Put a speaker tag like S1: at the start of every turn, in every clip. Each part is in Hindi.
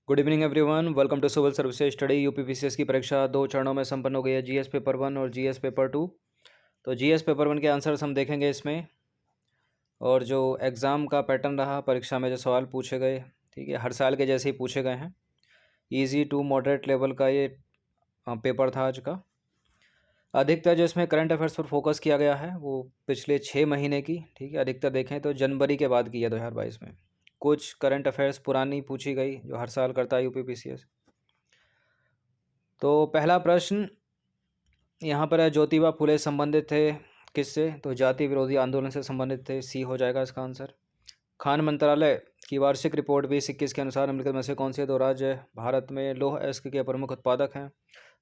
S1: Good evening everyone, welcome to civil services study. UPPCS की परीक्षा 2 चरणों में संपन्न हो गई है, जीएस पेपर 1 और जीएस पेपर 2। तो जीएस पेपर 1 के आंसर्स हम देखेंगे इसमें, और जो एग्ज़ाम का पैटर्न रहा, परीक्षा में जो सवाल पूछे गए, ठीक है, हर साल के जैसे ही पूछे गए हैं। इजी टू मॉडरेट लेवल का ये पेपर था आज का। अधिकतर जो इसमें करंट अफेयर्स पर फोकस किया गया है वो पिछले 6 महीने की, ठीक है, अधिकतर देखें तो जनवरी के बाद की है 2022 में। कुछ करंट अफेयर्स पुरानी पूछी गई जो हर साल करता है यूपीपीसीएस। तो पहला प्रश्न यहाँ पर है, ज्योतिबा फुले संबंधित थे किससे? तो जाति विरोधी आंदोलन से संबंधित थे, सी हो जाएगा इसका आंसर। खान मंत्रालय की वार्षिक रिपोर्ट 2021 के अनुसार निम्नलिखित में से कौन से दो राज्य भारत में लौह अयस्क के प्रमुख उत्पादक हैं?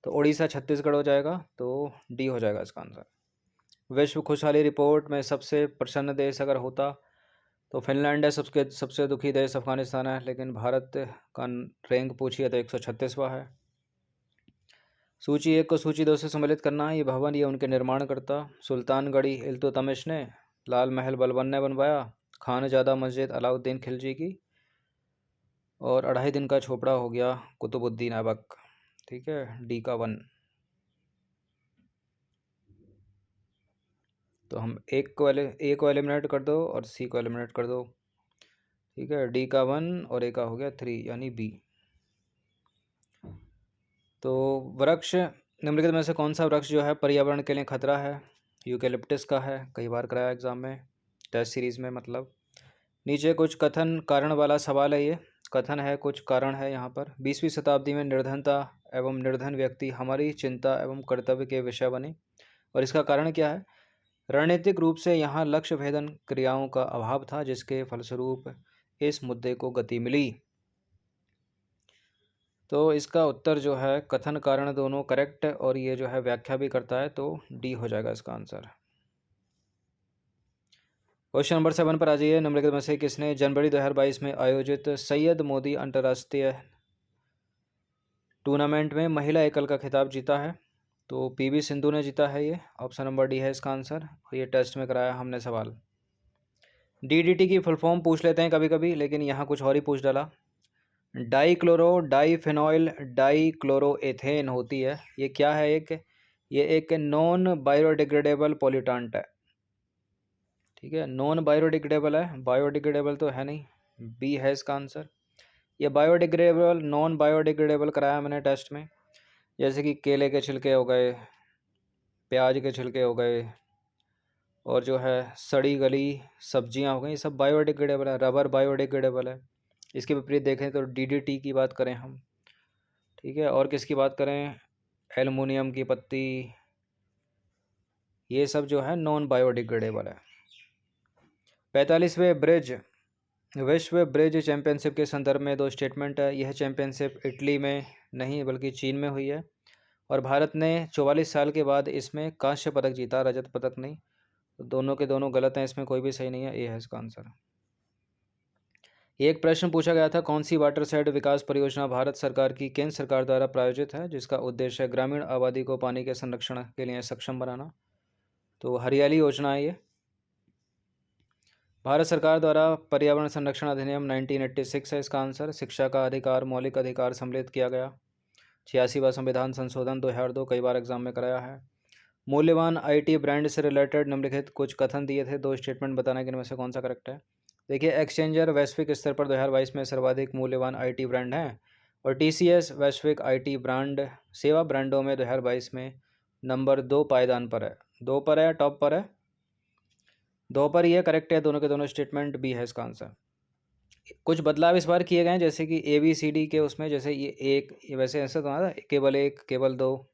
S1: तो उड़ीसा छत्तीसगढ़ हो जाएगा, तो डी हो जाएगा इसका आंसर। विश्व खुशहाली रिपोर्ट में सबसे प्रसन्न देश अगर होता तो फिनलैंड है, सबसे दुखी देश अफगानिस्तान है, लेकिन भारत का रैंक पूछिए तो 136वां है। सूची 1 को सूची 2 से सम्मिलित करना है। ये भवन, ये उनके निर्माणकर्ता सुल्तानगढ़ी इल्तुतमिश ने, लाल महल बलबन ने बनवाया, खानजादा मस्जिद अलाउद्दीन खिलजी की, और 2.5 दिन का झोपड़ा हो गया कुतुबुद्दीन ऐबक। ठीक है, डी का 1। तो हम ए को एलिमिनेट कर दो और सी को एलिमिनेट कर दो। ठीक है, डी का 1 और ए का हो गया 3, यानी बी। तो वृक्ष निम्नलिखित में से कौन सा वृक्ष जो है पर्यावरण के लिए खतरा है? यूकेलिप्टस का है, कई बार कराया एग्जाम में, टेस्ट सीरीज में मतलब। नीचे कुछ कथन कारण वाला सवाल है, ये कथन है, कुछ कारण है यहाँ पर। 20वीं शताब्दी में निर्धनता एवं निर्धन व्यक्ति हमारी चिंता एवं कर्तव्य के विषय बने, और इसका कारण क्या है? रणनीतिक रूप से यहाँ लक्ष्य भेदन क्रियाओं का अभाव था, जिसके फलस्वरूप इस मुद्दे को गति मिली। तो इसका उत्तर जो है कथन कारण दोनों करेक्ट, और ये जो है व्याख्या भी करता है, तो डी हो जाएगा इसका आंसर। क्वेश्चन नंबर 7 पर आ जाइए। निम्नलिखित में से किसने जनवरी 2022 में आयोजित सैयद मोदी अंतर्राष्ट्रीय टूर्नामेंट में महिला एकल का खिताब जीता है? तो पीवी सिंधु ने जीता है, ये ऑप्शन नंबर डी है इसका आंसर, और ये टेस्ट में कराया हमने सवाल। डीडीटी की फुल फॉर्म पूछ लेते हैं कभी कभी, लेकिन यहाँ कुछ और ही पूछ डाला। डाईक्लोरो डाईफेनॉइल डाईक्लोरोएथेन होती है, ये क्या है? ये एक नॉन बायोडिग्रेडेबल पॉल्यूटेंट है। ठीक है, नॉन बायोडिग्रेडेबल है, बायोडिग्रेडेबल तो है नहीं, बी है इसका आंसर। ये बायोडिग्रेडेबल नॉन बायोडिग्रेडेबल कराया मैंने टेस्ट में, जैसे कि केले के छिलके हो गए, प्याज के छिलके हो गए, और जो है सड़ी गली सब्जियां हो गई, ये सब बायोडिग्रेडेबल है। रबर बायोडिग्रेडेबल है। इसके विपरीत देखें तो डीडीटी की बात करें हम, ठीक है, और किसकी बात करें, एल्युमिनियम की पत्ती, ये सब जो है नॉन बायोडिग्रेडेबल है। 45वें ब्रिज विश्व ब्रिज चैंपियनशिप के संदर्भ में दो स्टेटमेंट है। यह चैंपियनशिप इटली में नहीं बल्कि चीन में हुई है, और भारत ने 44 साल के बाद इसमें कांस्य पदक जीता, रजत पदक नहीं। तो दोनों के दोनों गलत हैं, इसमें कोई भी सही नहीं है, ये है इसका आंसर। एक प्रश्न पूछा गया था, कौन सी वाटरशेड विकास परियोजना भारत सरकार की केंद्र सरकार द्वारा प्रायोजित है, जिसका उद्देश्य है ग्रामीण आबादी को पानी के संरक्षण के लिए सक्षम बनाना? तो हरियाली योजना है ये। भारत सरकार द्वारा पर्यावरण संरक्षण अधिनियम 1986 है इसका आंसर। शिक्षा का अधिकार मौलिक अधिकार सम्मिलित किया गया। 86वां संविधान संशोधन 2002, कई बार एग्जाम में कराया है। मूल्यवान आईटी ब्रांड से रिलेटेड निम्नलिखित कुछ कथन दिए थे, दो स्टेटमेंट बताने के, इनमें से कौन सा करेक्ट है? देखिए, एक्सचेंजर वैश्विक स्तर पर 2022 में सर्वाधिक मूल्यवान आईटी ब्रांड हैं, और टीसीएस वैश्विक आईटी ब्रांड सेवा ब्रांडों में 2022 में नंबर 2 पायदान पर है। 2 पर है, टॉप पर है, 2 पर ही है, करेक्ट है दोनों के दोनों स्टेटमेंट, बी है इसका आंसर। कुछ बदलाव इस बार किए गए हैं, जैसे कि ABCD के उसमें, जैसे ये वैसे ऐसा तो था केवल 1 केवल 2,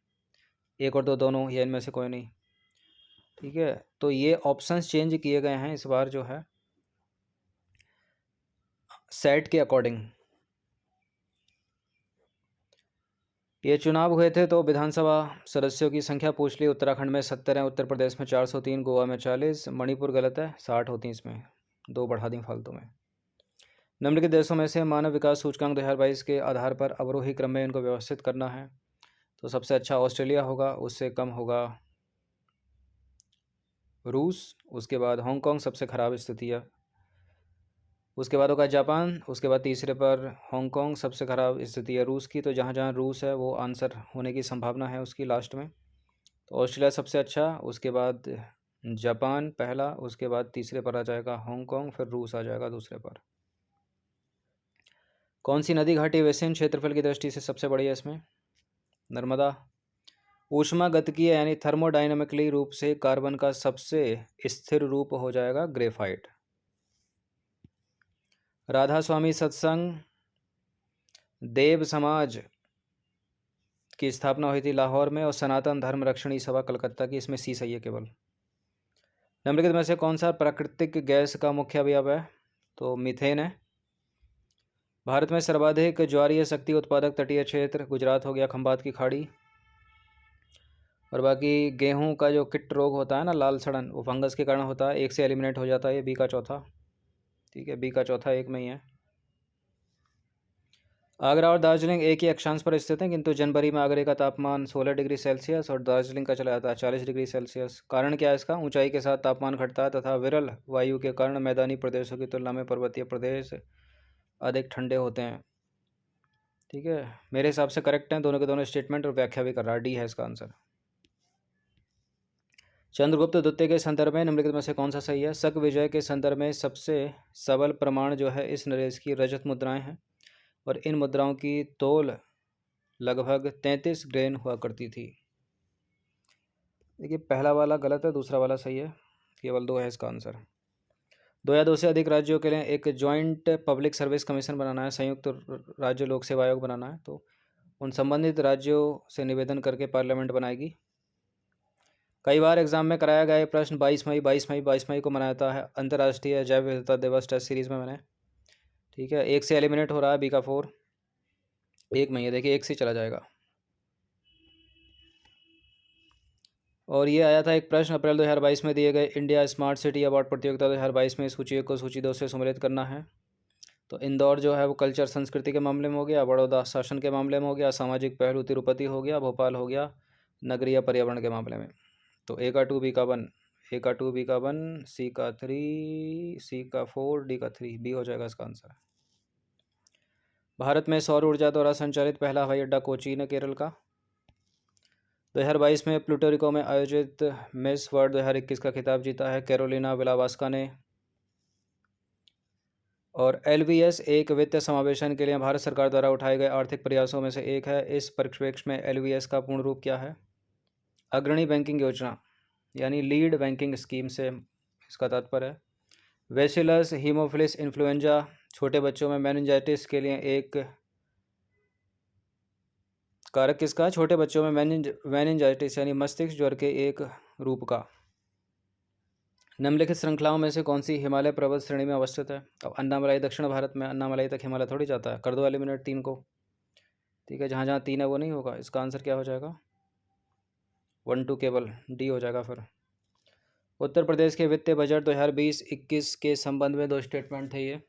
S1: 1 और 2 दोनों, या इनमें से कोई नहीं। ठीक है, तो ये ऑप्शंस चेंज किए गए हैं इस बार जो है सेट के अकॉर्डिंग। ये चुनाव हुए थे तो विधानसभा सदस्यों की संख्या पूछ ली। उत्तराखंड में 70 है, उत्तर प्रदेश में 403, गोवा में 40, मणिपुर गलत है, 60 होती हैं इसमें, 2 बढ़ा दी फालतू में। निम्नलिखित देशों में से मानव विकास सूचकांक 2022 के आधार पर अवरोही क्रम में इनको व्यवस्थित करना है। तो सबसे अच्छा ऑस्ट्रेलिया होगा, उससे कम होगा रूस, उसके बाद हांगकांग सबसे खराब स्थिति है, उसके बाद होगा जापान, उसके बाद तीसरे पर हांगकांग। सबसे ख़राब स्थिति है रूस की, तो जहाँ जहाँ रूस है वो आंसर होने की संभावना है उसकी लास्ट में। तो ऑस्ट्रेलिया सबसे अच्छा, उसके बाद जापान पहला, उसके बाद तीसरे पर आ जाएगा हांगकांग, फिर रूस आ जाएगा दूसरे पर। कौन सी नदी घाटी बेसिन क्षेत्रफल की दृष्टि से सबसे बड़ी है इसमें? नर्मदा। ऊष्मागतिकीय यानी थर्मोडायनामिकली रूप से कार्बन का सबसे स्थिर रूप हो जाएगा ग्रेफाइट। राधा स्वामी सत्संग देव समाज की स्थापना हुई थी लाहौर में, और सनातन धर्म रक्षणी सभा कलकत्ता की। इसमें सी सही है केवल। निम्नलिखित में से कौन सा प्राकृतिक गैस का मुख्य अवयव है? तो मीथेन है। भारत में सर्वाधिक ज्वारीय शक्ति उत्पादक तटीय क्षेत्र गुजरात हो गया, खंबात की खाड़ी। और बाकी गेहूं का जो किट रोग होता है ना, लाल सड़न, वो फंगस के कारण होता है, एक से एलिमिनेट हो जाता है। ये बी का चौथा। ठीक है, बी का चौथा एक में ही है। आगरा और दार्जिलिंग एक ही अक्षांश पर स्थित हैं, किंतु जनवरी में आगरे का तापमान 16 डिग्री सेल्सियस और दार्जिलिंग का चला जाता है 40 डिग्री सेल्सियस। कारण क्या है इसका? ऊंचाई के साथ तापमान घटता है तथा विरल वायु के कारण मैदानी प्रदेशों की तुलना में पर्वतीय प्रदेश अधिक ठंडे होते हैं। ठीक है, मेरे हिसाब से करेक्ट हैं दोनों के दोनों स्टेटमेंट, और व्याख्या भी कर रहा है। डी है इसका आंसर। चंद्रगुप्त द्वितीय के संदर्भ में निम्नलिखित में से कौन सा सही है? शक विजय के संदर्भ में सबसे सबल प्रमाण जो है इस नरेश की रजत मुद्राएं हैं, और इन मुद्राओं की तौल लगभग 33 ग्रेन हुआ करती थी। देखिए, पहला वाला गलत है, दूसरा वाला सही है। केवल 2 है इसका आंसर। 2 या 2 से अधिक राज्यों के लिए एक जॉइंट पब्लिक सर्विस कमीशन बनाना है, संयुक्त राज्य लोक सेवा आयोग बनाना है। तो उन संबंधित राज्यों से निवेदन करके पार्लियामेंट बनाएगी। कई बार एग्जाम में कराया गया ये प्रश्न 22 मई को मनाया जाता है अंतर्राष्ट्रीय जैव विविधता दिवस। टेस्ट सीरीज में मैंने। ठीक है, एक से एलिमिनेट हो रहा है, बी का 4 एक में ही है। देखिए, एक से चला जाएगा। और ये आया था एक प्रश्न अप्रैल 2022 में दिए गए इंडिया स्मार्ट सिटी अवार्ड प्रतियोगिता 2022 में सूची 1 को सूची 2 से सम्मिलित करना है। तो इंदौर जो है वो कल्चर संस्कृति के मामले में हो गया, बड़ौदा शासन के मामले में हो गया, सामाजिक पहलू तिरुपति हो गया, भोपाल हो गया नगरीय पर्यावरण के मामले में। तो ए का 2 बी का 1, ए का 2 बी का 1, सी का 3, सी का 4, डी का 3, बी हो जाएगा इसका आंसर। भारत में सौर ऊर्जा द्वारा संचालित पहला हवाई अड्डा कोचीन है, केरल का। 2022 में प्लूटोरिको में आयोजित मिस वर्ल्ड 2021 का खिताब जीता है कैरोलिना विलावास्का ने। और LVS एक वित्तीय समावेशन के लिए भारत सरकार द्वारा उठाए गए आर्थिक प्रयासों में से एक है। इस परिप्रेक्ष्य में LVS का पूर्ण रूप क्या है? अग्रणी बैंकिंग योजना, यानी लीड बैंकिंग स्कीम से इसका तात्पर्य है। बेसिलस हीमोफिलिस इन्फ्लुएंजा छोटे बच्चों में मेनिंजाइटिस के लिए एक कारक किसका? छोटे बच्चों में मेनिंजाइटिस यानी मस्तिष्क ज्वर के एक रूप का। निम्नलिखित श्रृंखलाओं में से कौन सी हिमालय पर्वत श्रेणी में अवस्थित है? अब अन्नामलाई दक्षिण भारत में, अन्नामलाई तक हिमालय थोड़ी जाता है। कर दो एलिमिनेट 3 को। ठीक है, जहाँ जहाँ 3 है वो नहीं होगा। इसका आंसर क्या हो जाएगा? 1 2 केवल डी हो जाएगा फिर। उत्तर प्रदेश के वित्तीय बजट 2020-21 के संबंध में 2 स्टेटमेंट थे ये।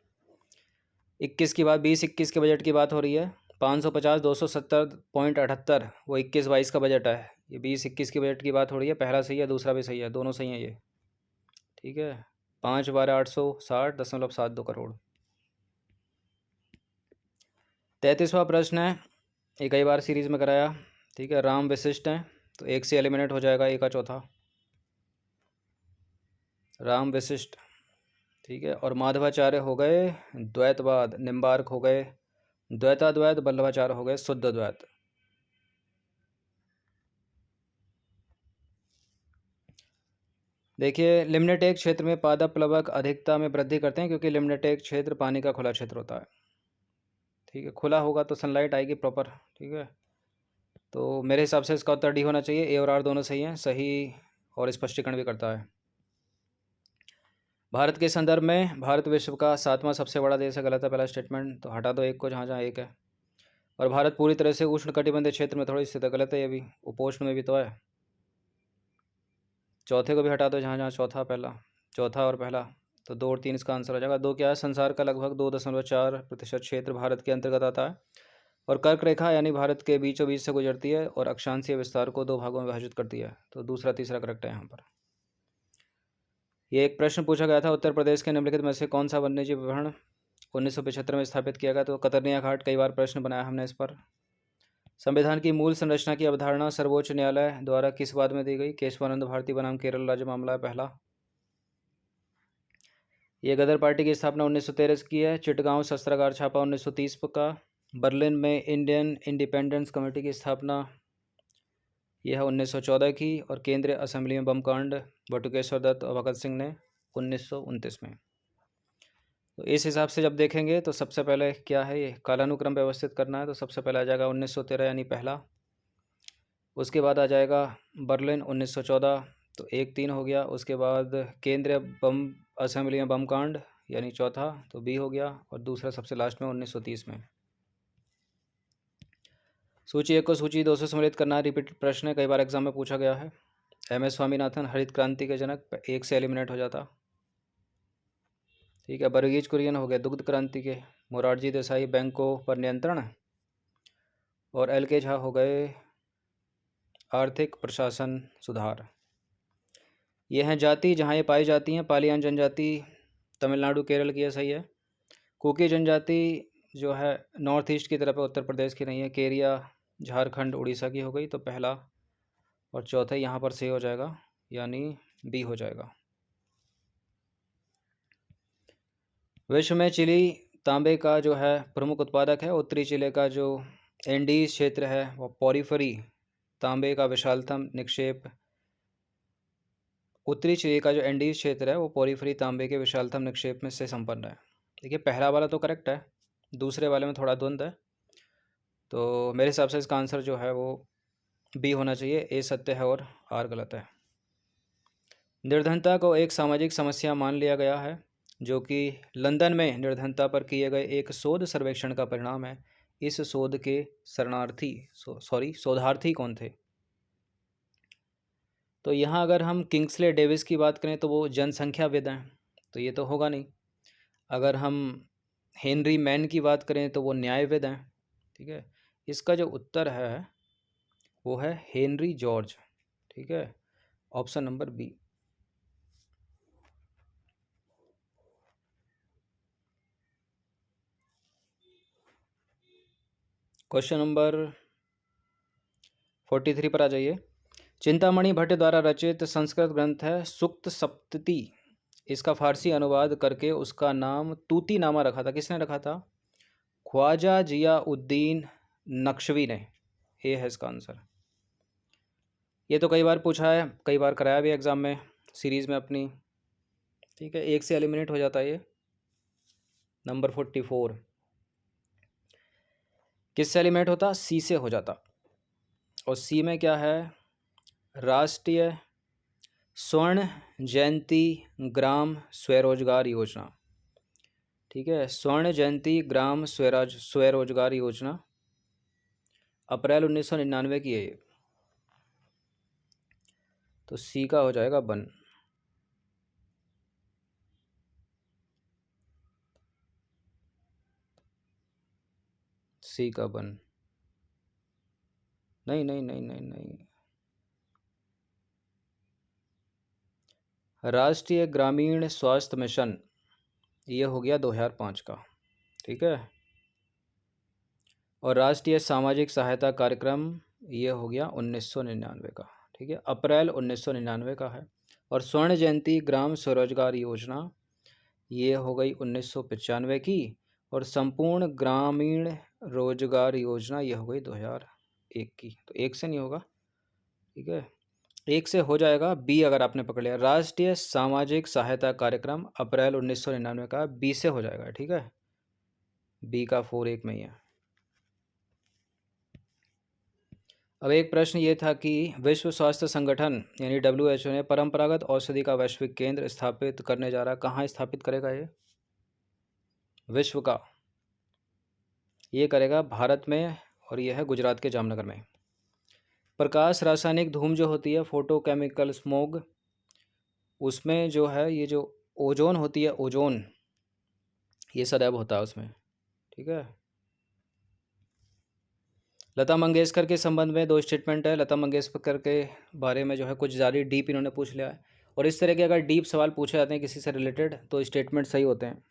S1: 21 की बात, 20-21 के बजट की बात हो रही है। 550 270.78 वो 21-22 का बजट है। ये 20-21 के बजट की बात हो रही है। पहला सही है, दूसरा भी सही है, दोनों सही है ये। ठीक है, 5/860.72 करोड़। 33वां प्रश्न है, ये कई बार सीरीज में कराया। ठीक है, राम विशिष्ट हैं, तो एक से एलिमिनेट हो जाएगा, एक का चौथा राम विशिष्ट। ठीक है, और माधवाचार्य हो गए द्वैतवाद, निम्बार्क हो गए द्वैताद्वैत, वल्लभाचार्य हो गए शुद्ध द्वैत। देखिए, लिम्नेटेक क्षेत्र में पादप प्लवक अधिकता में वृद्धि करते हैं, क्योंकि लिम्नेटेक क्षेत्र पानी का खुला क्षेत्र होता है। ठीक है, खुला होगा तो सनलाइट आएगी प्रॉपर। ठीक है, तो मेरे हिसाब से इसका उत्तर डी होना चाहिए। ए और आर दोनों सही हैं, सही और स्पष्टीकरण भी करता है। भारत के संदर्भ में भारत विश्व का 7वां सबसे बड़ा देश है, गलत है पहला स्टेटमेंट, तो हटा दो एक को जहाँ जहाँ एक है। और भारत पूरी तरह से उष्णकटिबंधीय क्षेत्र में थोड़ी स्थित है, गलत है ये भी, उपोष्ण में भी तो है। चौथे को भी हटा दो जहाँ जहाँ चौथा पहला, चौथा और पहला, तो 2 और 3 इसका आंसर हो जाएगा। 2 क्या है? संसार का लगभग 2.4% क्षेत्र भारत के अंतर्गत आता है, और कर्क रेखा यानी भारत के बीचों बीच से गुजरती है और अक्षांशीय विस्तार को 2 भागों में विभाजित करती है। तो दूसरा तीसरा करेक्ट है यहाँ पर। ये एक प्रश्न पूछा गया था, उत्तर प्रदेश के निम्नलिखित में से कौन सा वन्यजीव अभ्यारण्य 1975 में स्थापित किया गया। तो कतरनिया घाट कई बार प्रश्न बनाया हमने इस पर। संविधान की मूल संरचना की अवधारणा सर्वोच्च न्यायालय द्वारा किस वाद में दी गई? केशवानंद भारती बनाम केरल राज्य मामला है पहला। ये गदर पार्टी की स्थापना 1913 की है। चिटगांव शस्त्रागार छापा 1930 का। बर्लिन में इंडियन इंडिपेंडेंस कमेटी की स्थापना यह है 1914 की। और केंद्रीय असेंबली में बम कांड बटुकेश्वर दत्त और भगत सिंह ने 1929 में। तो इस हिसाब से जब देखेंगे तो सबसे पहले क्या है, ये कालानुक्रम व्यवस्थित करना है। तो सबसे पहले आ जाएगा 1913 यानी पहला। उसके बाद आ जाएगा बर्लिन 1914, तो 1-3 हो गया। उसके बाद केंद्रीय बम असेंबली में बम कांड यानी चौथा, तो बी हो गया। और दूसरा सबसे लास्ट में 1930 में। सूची 1 को सूची 2 से सम्मिलित करना है। रिपीटेड प्रश्न है, कई बार एग्जाम में पूछा गया है। एम एस स्वामीनाथन हरित क्रांति के जनक, 1 से एलिमिनेट हो जाता। ठीक है। वर्गीज कुरियन हो गए दुग्ध क्रांति के। मोरारजी देसाई बैंकों पर नियंत्रण। और एल के झा हो गए आर्थिक प्रशासन सुधार। ये हैं जाति जहाँ ये पाई जाती हैं। पालियान जनजाति तमिलनाडु केरल की है, सही है। कुकी जनजाति जो है नॉर्थ ईस्ट की तरफ है, उत्तर प्रदेश की नहीं है। केरिया झारखंड उड़ीसा की हो गई। तो पहला और चौथा यहाँ पर सही हो जाएगा, यानी बी हो जाएगा। विश्व में चिली तांबे का जो है प्रमुख उत्पादक है। उत्तरी चिले का जो एंडीज क्षेत्र है वो पोरिफरी तांबे का विशालतम निक्षेप। उत्तरी चिली का जो एंडीज क्षेत्र है वो पोरिफरी तांबे के विशालतम निक्षेप में से संपन्न है। देखिए पहला वाला तो करेक्ट है, दूसरे वाले में थोड़ा द्वंद्व है। तो मेरे हिसाब से इसका आंसर जो है वो बी होना चाहिए। ए सत्य है और आर गलत है। निर्धनता को एक सामाजिक समस्या मान लिया गया है, जो कि लंदन में निर्धनता पर किए गए एक शोध सर्वेक्षण का परिणाम है। इस शोध के शोधार्थी कौन थे? तो यहाँ अगर हम किंग्सले डेविस की बात करें तो वो जनसंख्याविद हैं, तो ये तो होगा नहीं। अगर हम हेनरी मैन की बात करें तो वो न्यायविद हैं। ठीक है। इसका जो उत्तर है वो है हेनरी जॉर्ज। ठीक है, option number B. Question number 43 पर आ जाइए। चिंतामणि भट्ट द्वारा रचित संस्कृत ग्रंथ है सुक्त सप्तति। इसका फारसी अनुवाद करके उसका नाम तूती नामा रखा था। किसने रखा था? ख्वाजा जिया उद्दीन नक्शवी ने। ये है इसका आंसर। ये तो कई बार पूछा है, कई बार कराया भी एग्जाम में सीरीज में अपनी। ठीक है, 1 से एलिमिनेट हो जाता है ये। नंबर 44 किससे एलिमिनेट होता? सी से हो जाता। और सी में क्या है? राष्ट्रीय स्वर्ण जयंती ग्राम स्वरोजगार योजना। ठीक है, स्वर्ण जयंती ग्राम स्वरोजगार योजना अप्रैल 1999 की है ये। तो सी का हो जाएगा बन। सी का बन। नहीं नहीं नहीं नहीं नहीं, राष्ट्रीय ग्रामीण स्वास्थ्य मिशन ये हो गया 2005 का। ठीक है। और राष्ट्रीय सामाजिक सहायता कार्यक्रम ये हो गया 1999 का। ठीक है, अप्रैल 1999 का है। और स्वर्ण जयंती ग्राम स्वरोजगार योजना ये हो गई 1995 की। और संपूर्ण ग्रामीण रोजगार योजना ये हो गई 2001 की। तो 1 से नहीं होगा। ठीक है, 1 से हो जाएगा बी अगर आपने पकड़ लिया। राष्ट्रीय सामाजिक सहायता कार्यक्रम अप्रैल 1999 का, बी से हो जाएगा। ठीक है, बी का 4-1 में ही है। अब एक प्रश्न ये था कि विश्व स्वास्थ्य संगठन यानी WHO ने परंपरागत औषधि का वैश्विक केंद्र स्थापित करने जा रहा है। कहाँ स्थापित करेगा ये? विश्व का ये करेगा भारत में, और यह है गुजरात के जामनगर में। प्रकाश रासायनिक धूम जो होती है फोटोकेमिकल स्मोग, उसमें जो है ये जो ओजोन होती है, ओजोन ये सदैव होता है उसमें। ठीक है। लता मंगेशकर के संबंध में 2 स्टेटमेंट है। लता मंगेशकर के बारे में जो है कुछ ज़्यादा डीप इन्होंने पूछ लिया है। और इस तरह के अगर डीप सवाल पूछे जाते हैं किसी से रिलेटेड तो स्टेटमेंट सही होते हैं।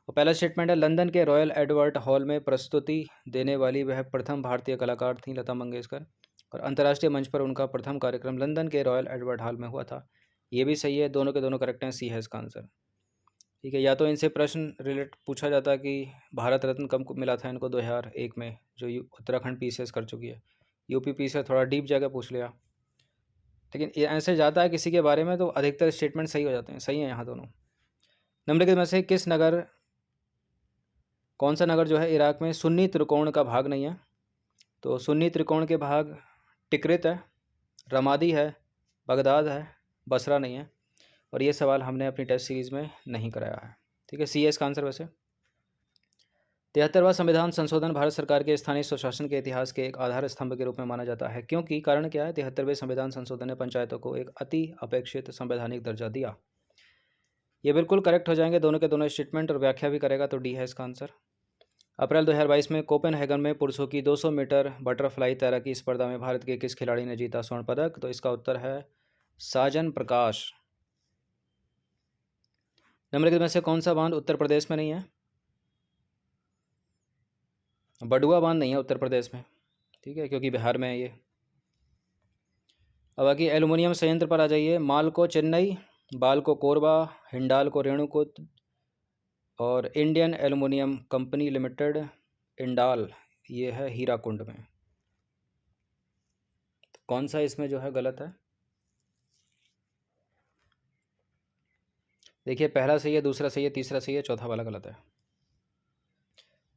S1: और पहला स्टेटमेंट है, लंदन के रॉयल एडवर्ड हॉल में प्रस्तुति देने वाली वह प्रथम भारतीय कलाकार थी लता मंगेशकर, और अंतर्राष्ट्रीय मंच पर उनका प्रथम कार्यक्रम लंदन के रॉयल एडवर्ड हॉल में हुआ था। ये भी सही है, दोनों के दोनों करेक्ट हैं, सी है इसका आंसर। ठीक है, या तो इनसे प्रश्न रिलेट पूछा जाता कि भारत रत्न कब को मिला था इनको 2001 में, जो उत्तराखंड पीसीएस कर चुकी है। यूपी पीसीएस थोड़ा डीप जगह पूछ लिया, लेकिन ये ऐसे जाता है किसी के बारे में तो अधिकतर स्टेटमेंट सही हो जाते हैं, सही है यहाँ दोनों। निम्नलिखित में से किस नगर, कौन सा नगर जो है इराक में सुन्नी त्रिकोण का भाग नहीं है? तो सुन्नी त्रिकोण के भाग टिकरित है, रमादी है, बगदाद है, बसरा नहीं है। और ये सवाल हमने अपनी टेस्ट सीरीज़ में नहीं कराया है। ठीक है, सी है इसका आंसर। वैसे 73वां संविधान संशोधन भारत सरकार के स्थानीय स्वशासन के इतिहास के एक आधार स्तंभ के रूप में माना जाता है, क्योंकि कारण क्या है? 73वें संविधान संशोधन ने पंचायतों को एक अति अपेक्षित संवैधानिक दर्जा दिया। ये बिल्कुल करेक्ट हो जाएंगे दोनों के दोनों स्टेटमेंट, और व्याख्या भी करेगा तो डी है इसका आंसर। अप्रैल 2022 में कोपेनहेगन में पुरुषों की 200 मीटर बटरफ्लाई तैराकी स्पर्धा में भारत के किस खिलाड़ी ने जीता स्वर्ण पदक? तो इसका उत्तर है साजन प्रकाश। निम्नलिखित में से कौन सा बांध उत्तर प्रदेश में नहीं है? बडुआ बांध नहीं है उत्तर प्रदेश में, ठीक है, क्योंकि बिहार में है ये। अब बाकी एल्युमिनियम संयंत्र पर आ जाइए। माल को चेन्नई, बाल को कोरबा, हिंडाल को रेणुकूट, और Indian aluminium company limited Indal, ये है हीराकुंड में। तो कौन सा इसमें जो है गलत है? देखिए, पहला सही है, दूसरा सही है, तीसरा सही है, चौथा वाला गलत है।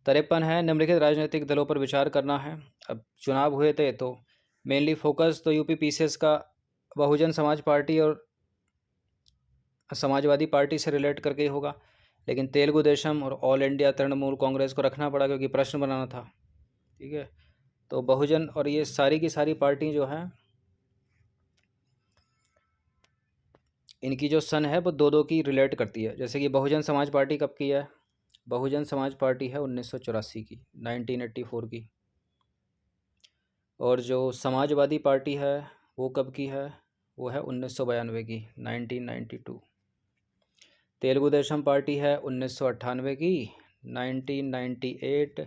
S1: 53 है, निम्नलिखित राजनीतिक दलों पर विचार करना है। अब चुनाव हुए थे तो मेनली फोकस तो यूपी पीसीएस का बहुजन समाज पार्टी और समाजवादी पार्टी से रिलेट करके ही होगा, लेकिन तेलुगु देशम और ऑल इंडिया तृणमूल कांग्रेस को रखना पड़ा क्योंकि प्रश्न बनाना था। ठीक है, तो बहुजन और ये सारी की सारी पार्टी जो है इनकी जो सन है वो दो दो की रिलेट करती है। जैसे कि बहुजन समाज पार्टी कब की है? बहुजन समाज पार्टी है 1984 की, 1984 की। और जो समाजवादी पार्टी है वो कब की है? वो है 1992 की, 1992। तेलुगु देशम पार्टी है 1998 की, 1998।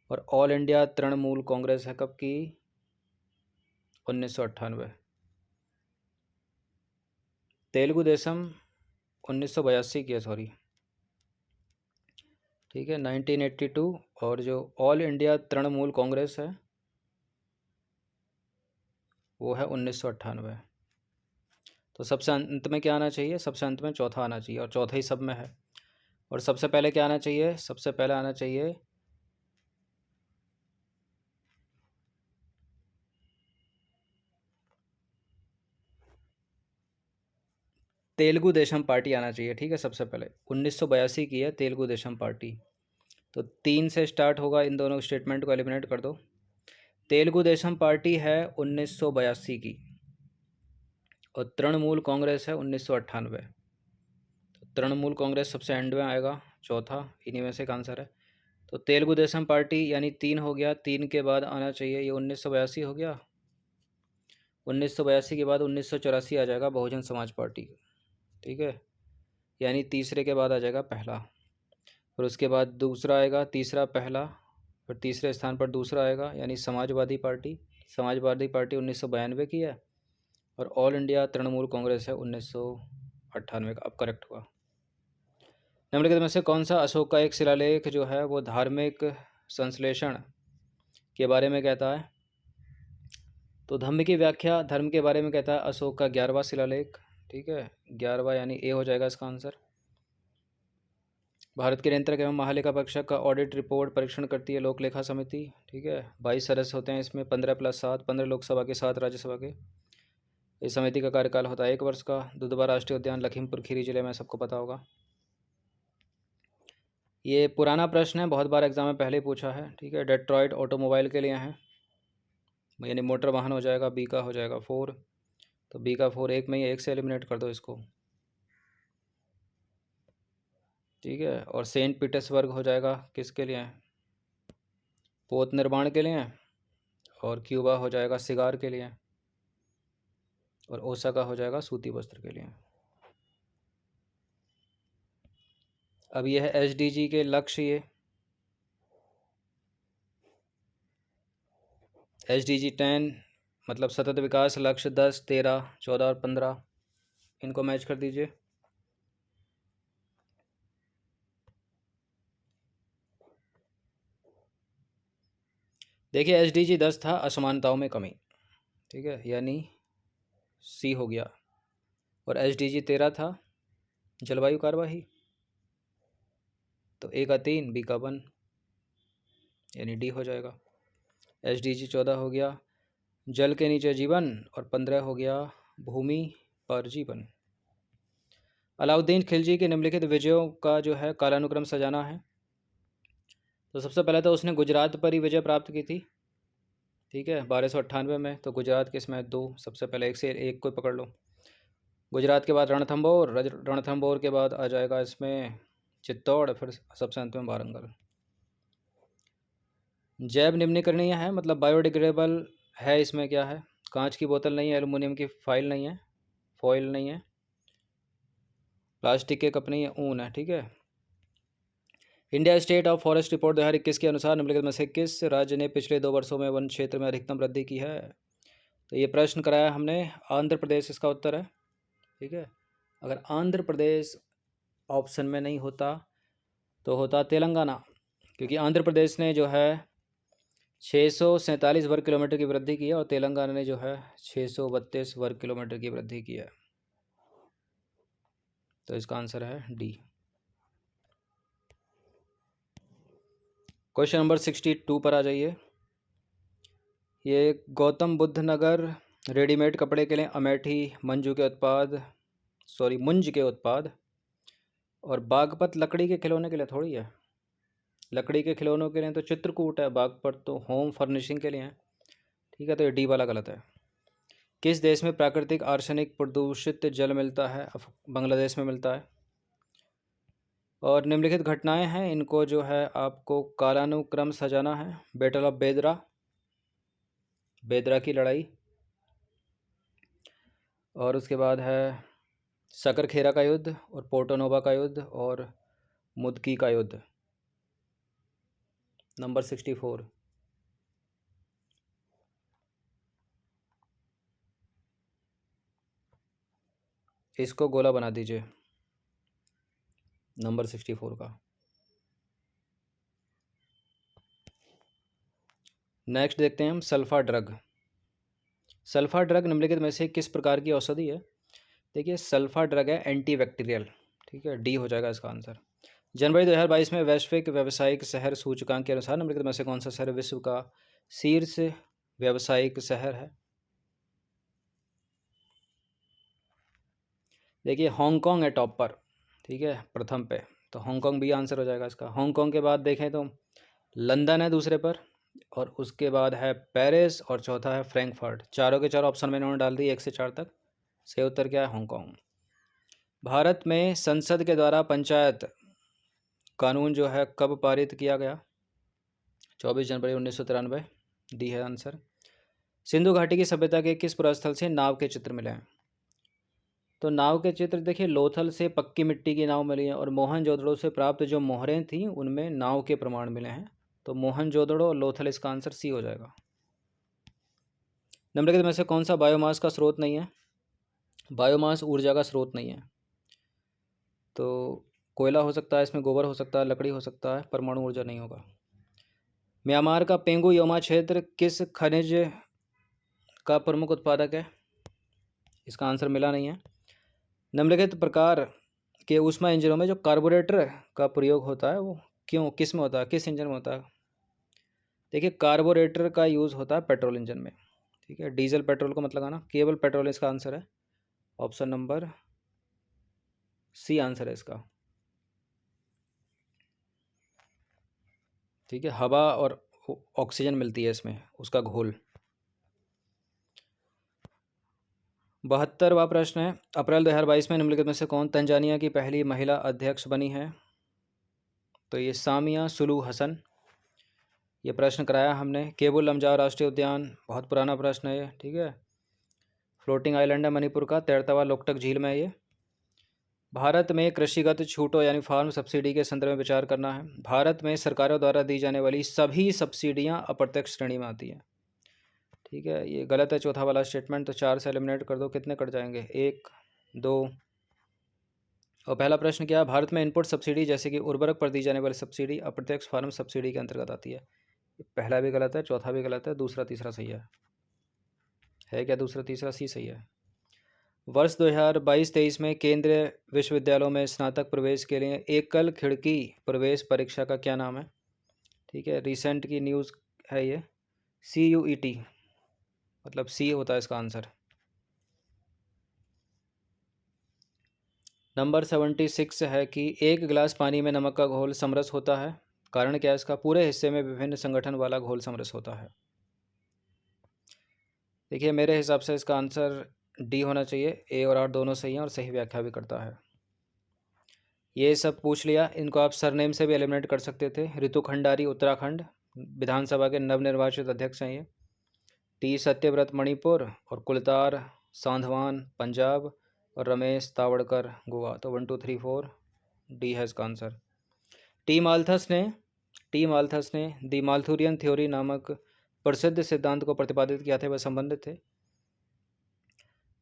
S1: और ऑल इंडिया तृणमूल कांग्रेस है कब की? 1998। तेलुगु देशम 1982 की है, सॉरी। ठीक है, 1982। और जो ऑल इंडिया तृणमूल कांग्रेस है वो है 1998। तो सबसे अंत में क्या आना चाहिए? सबसे अंत में चौथा आना चाहिए, और चौथा ही सब में है। और सबसे पहले क्या आना चाहिए? सबसे पहले आना चाहिए तेलुगु देशम पार्टी आना चाहिए। ठीक है, सबसे पहले 1982 की है तेलुगु देशम पार्टी। तो 3 से स्टार्ट होगा, इन दोनों स्टेटमेंट को एलिमिनेट कर दो। तेलुगु देशम पार्टी है 1982 की, और तृणमूल कांग्रेस है 1998। तो तृणमूल कांग्रेस सबसे एंड में आएगा, चौथा इन्हीं में से एक आंसर है। तो तेलुगु देशम पार्टी यानी 3 हो गया, 3 के बाद आना चाहिए ये 1982 हो गया। 1982 के बाद 1984 आ जाएगा बहुजन समाज पार्टी। ठीक है, यानी तीसरे के बाद आ जाएगा पहला, फिर उसके बाद दूसरा आएगा, तीसरा पहला, फिर तीसरे स्थान पर दूसरा आएगा यानी समाजवादी पार्टी। समाजवादी पार्टी 1992 की है, और ऑल इंडिया तृणमूल कांग्रेस है 1998 का। अब करेक्ट हुआ। निम्नलिखित में से कौन सा अशोक का एक शिलालेख जो है वो धार्मिक संश्लेषण के बारे में कहता है? तो धम्म की व्याख्या धर्म के बारे में कहता है अशोक का 11वां शिलालेख। ठीक है, 11वां यानी ए हो जाएगा इसका आंसर। भारत के नियंत्रक एवं महालेखा परीक्षक का ऑडिट रिपोर्ट परीक्षण करती है लोक लेखा समिति। ठीक है, 22 सदस्य होते हैं इसमें, 15+7, 15 लोकसभा के, 7 राज्यसभा के। इस समिति का कार्यकाल होता है 1 वर्ष का। दुधवा राष्ट्रीय उद्यान लखीमपुर खीरी जिले में, सबको पता होगा। ये पुराना प्रश्न है, बहुत बार एग्जाम में पहले ही पूछा है। ठीक है, डेट्रॉयट ऑटोमोबाइल के लिए है, यानी मोटर वाहन हो जाएगा, बी का हो जाएगा 4। तो बी का 4, एक में ही, एक से एलिमिनेट कर दो इसको। ठीक है, और सेंट पीटर्सबर्ग हो जाएगा किसके लिए? पोत निर्माण के लिए। और क्यूबा हो जाएगा सिगार के लिए। और ओसाका हो जाएगा सूती वस्त्र के लिए। अब ये है SDG के लक्ष्य। ये SDG 10 मतलब सतत विकास लक्ष्य 10, 13, 14 और 15, इनको मैच कर दीजिए। देखिए SDG 10 था असमानताओं में कमी, ठीक है, यानी C हो गया। और SDG 13 था जलवायु कार्यवाही, तो A का 3, B का 1, यानी D हो जाएगा। SDG 14 हो गया जल के नीचे जीवन, और 15 हो गया भूमि पर जीवन। अलाउद्दीन खिलजी के निम्नलिखित विजयों का जो है कालानुक्रम सजाना है। तो सबसे पहले तो उसने गुजरात पर ही विजय प्राप्त की थी, ठीक है, 1298 में। तो गुजरात किस में 2, सबसे पहले एक से एक को पकड़ लो। गुजरात के बाद रणथंभौर, रणथंभौर के बाद आ जाएगा इसमें चित्तौड़, फिर सबसे अंत में वारंगल। जैव निम्नीकरणीय है मतलब बायोडिग्रेडेबल है। इसमें क्या है, कांच की बोतल नहीं है, एल्युमिनियम की फाइल नहीं है, फॉइल नहीं है, प्लास्टिक के कप नहीं है, ऊन है, ठीक है। India state of forest report 2021 के अनुसार निम्नलिखित में से किस राज्य ने पिछले 2 वर्षों में वन क्षेत्र में अधिकतम वृद्धि की है। तो ये प्रश्न कराया हमने, आंध्र प्रदेश इसका उत्तर है, ठीक है। अगर आंध्र प्रदेश ऑप्शन में नहीं होता तो होता तेलंगाना, क्योंकि आंध्र प्रदेश ने जो है 647 वर्ग किलोमीटर की वृद्धि की है और तेलंगाना ने जो है 632 वर्ग किलोमीटर की वृद्धि की है। तो इसका आंसर है डी। क्वेश्चन नंबर 62 पर आ जाइए। ये गौतम बुद्ध नगर रेडीमेड कपड़े के लिए अमेठी मुंज के उत्पाद और बागपत लकड़ी के खिलौने के लिए थोड़ी है। लकड़ी के खिलौनों के लिए तो चित्रकूट है, बागपत तो होम फर्निशिंग के लिए है, ठीक है। तो ये डी वाला गलत है। किस देश में प्राकृतिक आर्सेनिक प्रदूषित जल मिलता है। बांग्लादेश में मिलता है। और निम्नलिखित घटनाएं हैं, इनको जो है आपको कालानुक्रम सजाना है। बैटल ऑफ बेदरा की लड़ाई, और उसके बाद है सकरखेरा का युद्ध, और पोर्टोनोवा का युद्ध, और मुदकी का युद्ध। नंबर 64। इसको गोला बना दीजिए, नंबर 64 का। नेक्स्ट देखते हैं हम सल्फा ड्रग। सल्फा ड्रग निम्नलिखित में से किस प्रकार की औषधि है। देखिए सल्फा ड्रग है एंटीबैक्टीरियल, ठीक है, डी हो जाएगा इसका आंसर। जनवरी 2022 में वैश्विक व्यावसायिक शहर सूचकांक के अनुसार निम्नलिखित में से कौन सा शहर विश्व का शीर्ष व्यावसायिक शहर है। देखिए हांगकांग है टॉप पर, ठीक है, प्रथम पे, तो हांगकांग भी आंसर हो जाएगा इसका। हांगकांग के बाद देखें तो लंदन है दूसरे पर, और उसके बाद है पेरिस, और चौथा है फ्रैंकफर्ट। चारों के चारों ऑप्शन में इन्होंने डाल दी 1 से 4 तक। सही उत्तर क्या है, हांगकांग। भारत में संसद के द्वारा पंचायत कानून जो है कब पारित किया गया। 24 जनवरी 1993, डी है आंसर। सिंधु घाटी की सभ्यता के किस पुरास्थल से नाव के चित्र मिले हैं। तो नाव के चित्र देखिए लोथल से पक्की मिट्टी की नाव मिली है, और मोहनजोदड़ो से प्राप्त जो मोहरें थीं उनमें नाव के प्रमाण मिले हैं। तो मोहनजोदड़ो और लोथल, इसका आंसर सी हो जाएगा। निम्नलिखित में से कौन सा बायोमास का स्रोत नहीं है। बायोमास ऊर्जा का स्रोत नहीं है। तो कोयला हो सकता है इसमें, गोबर हो सकता है, लकड़ी हो सकता है, परमाणु ऊर्जा नहीं होगा। म्यांमार का पेंगू योमा क्षेत्र किस खनिज का प्रमुख उत्पादक है। इसका आंसर मिला नहीं है। निम्नलिखित प्रकार के ऊष्मा इंजनों में जो कार्बोरेटर का प्रयोग होता है वो क्यों, किस में होता है, किस इंजन में होता है। देखिए कार्बोरेटर का यूज़ होता है पेट्रोल इंजन में, ठीक है, डीजल पेट्रोल को मत लगाना, केवल पेट्रोल इसका आंसर है। ऑप्शन नंबर सी आंसर है इसका, ठीक है। हवा और ऑक्सीजन मिलती है इसमें, उसका घोल। 72वां प्रश्न है, अप्रैल 2022 में निम्नलिखित में से कौन तंजानिया की पहली महिला अध्यक्ष बनी है। तो ये सामिया सुलू हसन। ये प्रश्न कराया हमने। केबुल लमजाओ राष्ट्रीय उद्यान, बहुत पुराना प्रश्न है ये, ठीक है। फ्लोटिंग आइलैंड है मणिपुर का, तैरता हुआ लोकटक झील में है ये। भारत में कृषिगत छूटों यानी फार्म सब्सिडी के संदर्भ में विचार करना है। भारत में सरकारों द्वारा दी जाने वाली सभी सब्सिडियां अप्रत्यक्ष श्रेणी में आती हैं। ठीक है, ये गलत है चौथा वाला स्टेटमेंट, तो 4 से एलिमिनेट कर दो, कितने कट जाएंगे? 1, 2। और पहला प्रश्न क्या है? भारत में इनपुट सब्सिडी जैसे कि उर्वरक पर दी जाने वाली सब्सिडी अप्रत्यक्ष फार्म सब्सिडी के अंतर्गत आती है। पहला भी गलत है, चौथा भी गलत है, दूसरा तीसरा सही है क्या दूसरा तीसरा? सी सही है। वर्ष 2022-23 में केंद्रीय विश्वविद्यालयों में स्नातक प्रवेश के लिए एकल खिड़की प्रवेश परीक्षा का क्या नाम है? ठीक है, रिसेंट की न्यूज़ है ये। CUET, मतलब सी होता है इसका आंसर। नंबर 76 है कि एक गिलास पानी में नमक का घोल समरस होता है, कारण क्या है इसका? पूरे हिस्से में विभिन्न संगठन वाला घोल समरस होता है। देखिए मेरे हिसाब से इसका आंसर डी होना चाहिए। ए और आर दोनों सही हैं और सही व्याख्या भी करता है। ये सब पूछ लिया, इनको आप सरनेम से भी एलिमिनेट कर सकते थे। ऋतु खंडारी उत्तराखंड विधानसभा के नवनिर्वाचित अध्यक्ष हैं ये। टी सत्यव्रत मणिपुर और कुलतार सांधवान पंजाब और रमेश तावड़कर गोवा। तो 1 2 3 4 डी है इसका आंसर। टी माल्थस ने दी माल्थुरियन थ्योरी नामक प्रसिद्ध सिद्धांत को प्रतिपादित किया था, वह संबंधित थे।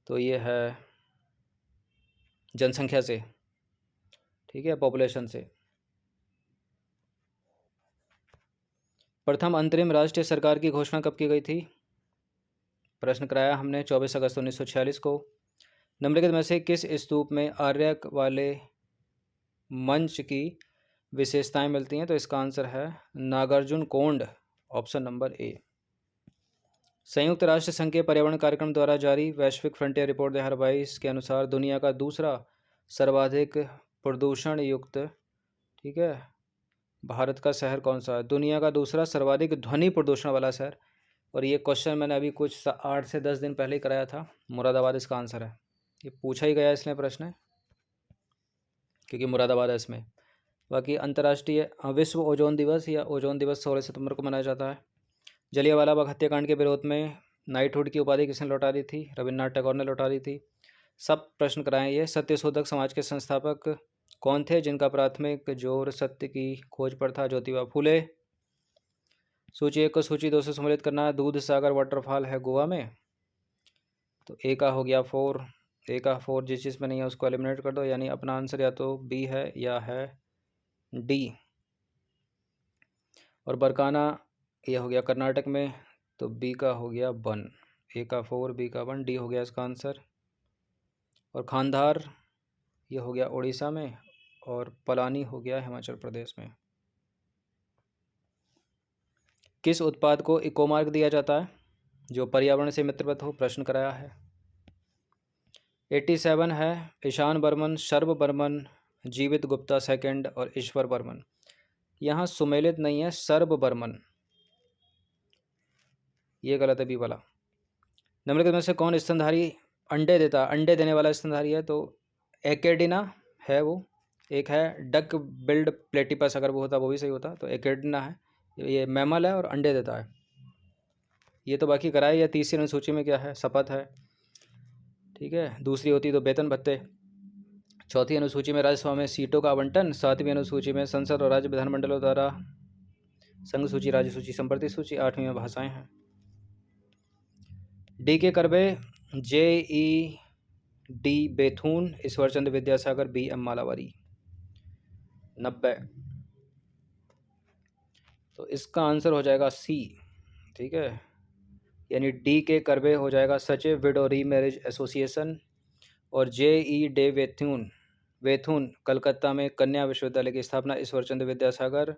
S1: तो ये है जनसंख्या से, ठीक है, पॉपुलेशन से। प्रथम अंतरिम राष्ट्रीय सरकार की घोषणा कब की गई थी? प्रश्न कराया हमने 24 अगस्त 1946 को। निम्नलिखित में से किस स्तूप में आर्य वाले मंच की विशेषताएं मिलती हैं? तो इसका आंसर है नागार्जुन कोंड, ऑप्शन नंबर ए। संयुक्त राष्ट्र संघ के पर्यावरण कार्यक्रम द्वारा जारी वैश्विक फ्रंटियर रिपोर्ट 2022 के अनुसार दुनिया का दूसरा सर्वाधिक प्रदूषण युक्त, ठीक है, भारत का शहर कौन सा है? दुनिया का दूसरा सर्वाधिक ध्वनि प्रदूषण वाला शहर। और ये क्वेश्चन मैंने अभी कुछ 8 से 10 दिन पहले ही कराया था। मुरादाबाद इसका आंसर है। ये पूछा ही गया इसलिए प्रश्न, क्योंकि मुरादाबाद है इसमें। बाकी अंतर्राष्ट्रीय विश्व ओजोन दिवस या ओजोन दिवस 16 सितंबर को मनाया जाता है। जलियांवाला बाग हत्याकांड के विरोध में नाइटहुड की उपाधि किसने लौटा दी थी? रविन्द्रनाथ टैगोर ने लौटा दी थी। सब प्रश्न कराएं ये। सत्यशोधक समाज के संस्थापक कौन थे जिनका प्राथमिक जोर सत्य की खोज पर था? ज्योतिबा फूले। सूची 1 को सूची 2 से सम्मिलित करना है। दूध सागर वाटरफॉल है गोवा में, तो ए का हो गया 4। ए का 4 जिस चीज़ में नहीं है उसको एलिमिनेट कर दो, यानी अपना आंसर या तो बी है या है डी। और बरकाना ये हो गया कर्नाटक में, तो बी का हो गया 1। ए का 4, बी का 1, डी हो गया इसका आंसर। और खांधार ये हो गया उड़ीसा में, और पलानी हो गया हिमाचल प्रदेश में। किस उत्पाद को इको मार्क दिया जाता है जो पर्यावरण से मित्रवत हो? प्रश्न कराया है। 87 है ईशान बर्मन, शर्व बर्मन, जीवित गुप्ता सेकंड और ईश्वर बर्मन। यहाँ सुमेलित नहीं है, सर्व बर्मन, ये गलत है बी वाला। निम्नलिखित में से कौन स्तनधारी अंडे देता? अंडे देने वाला स्तनधारी है तो एकेडिना है वो। एक है डक बिल्ड प्लेटिपस, अगर वो होता वो भी सही होता, तो एकेडिना है। ये मैमल है और अंडे देता है। ये तो बाकी कराए। या तीसरी अनुसूची में क्या है? शपथ है, ठीक है। दूसरी होती तो वेतन भत्ते। चौथी अनुसूची में राज्यसभा में सीटों का आवंटन। सातवीं अनुसूची में संसद और राज्य विधानमंडलों द्वारा संघ सूची, राज्य सूची, संप्रति सूची। 8वीं में भाषाएं हैं। डी के करबे, JED Bethune, Ishwar Chandra Vidyasagar, BM मालावारी। 90, तो इसका आंसर हो जाएगा सी, ठीक है, यानी डी के करबे हो जाएगा सचिव विडो री मैरिज एसोसिएशन। और JE वेथून कलकत्ता में कन्या विश्वविद्यालय की स्थापना ईश्वरचंद्र विद्यासागर।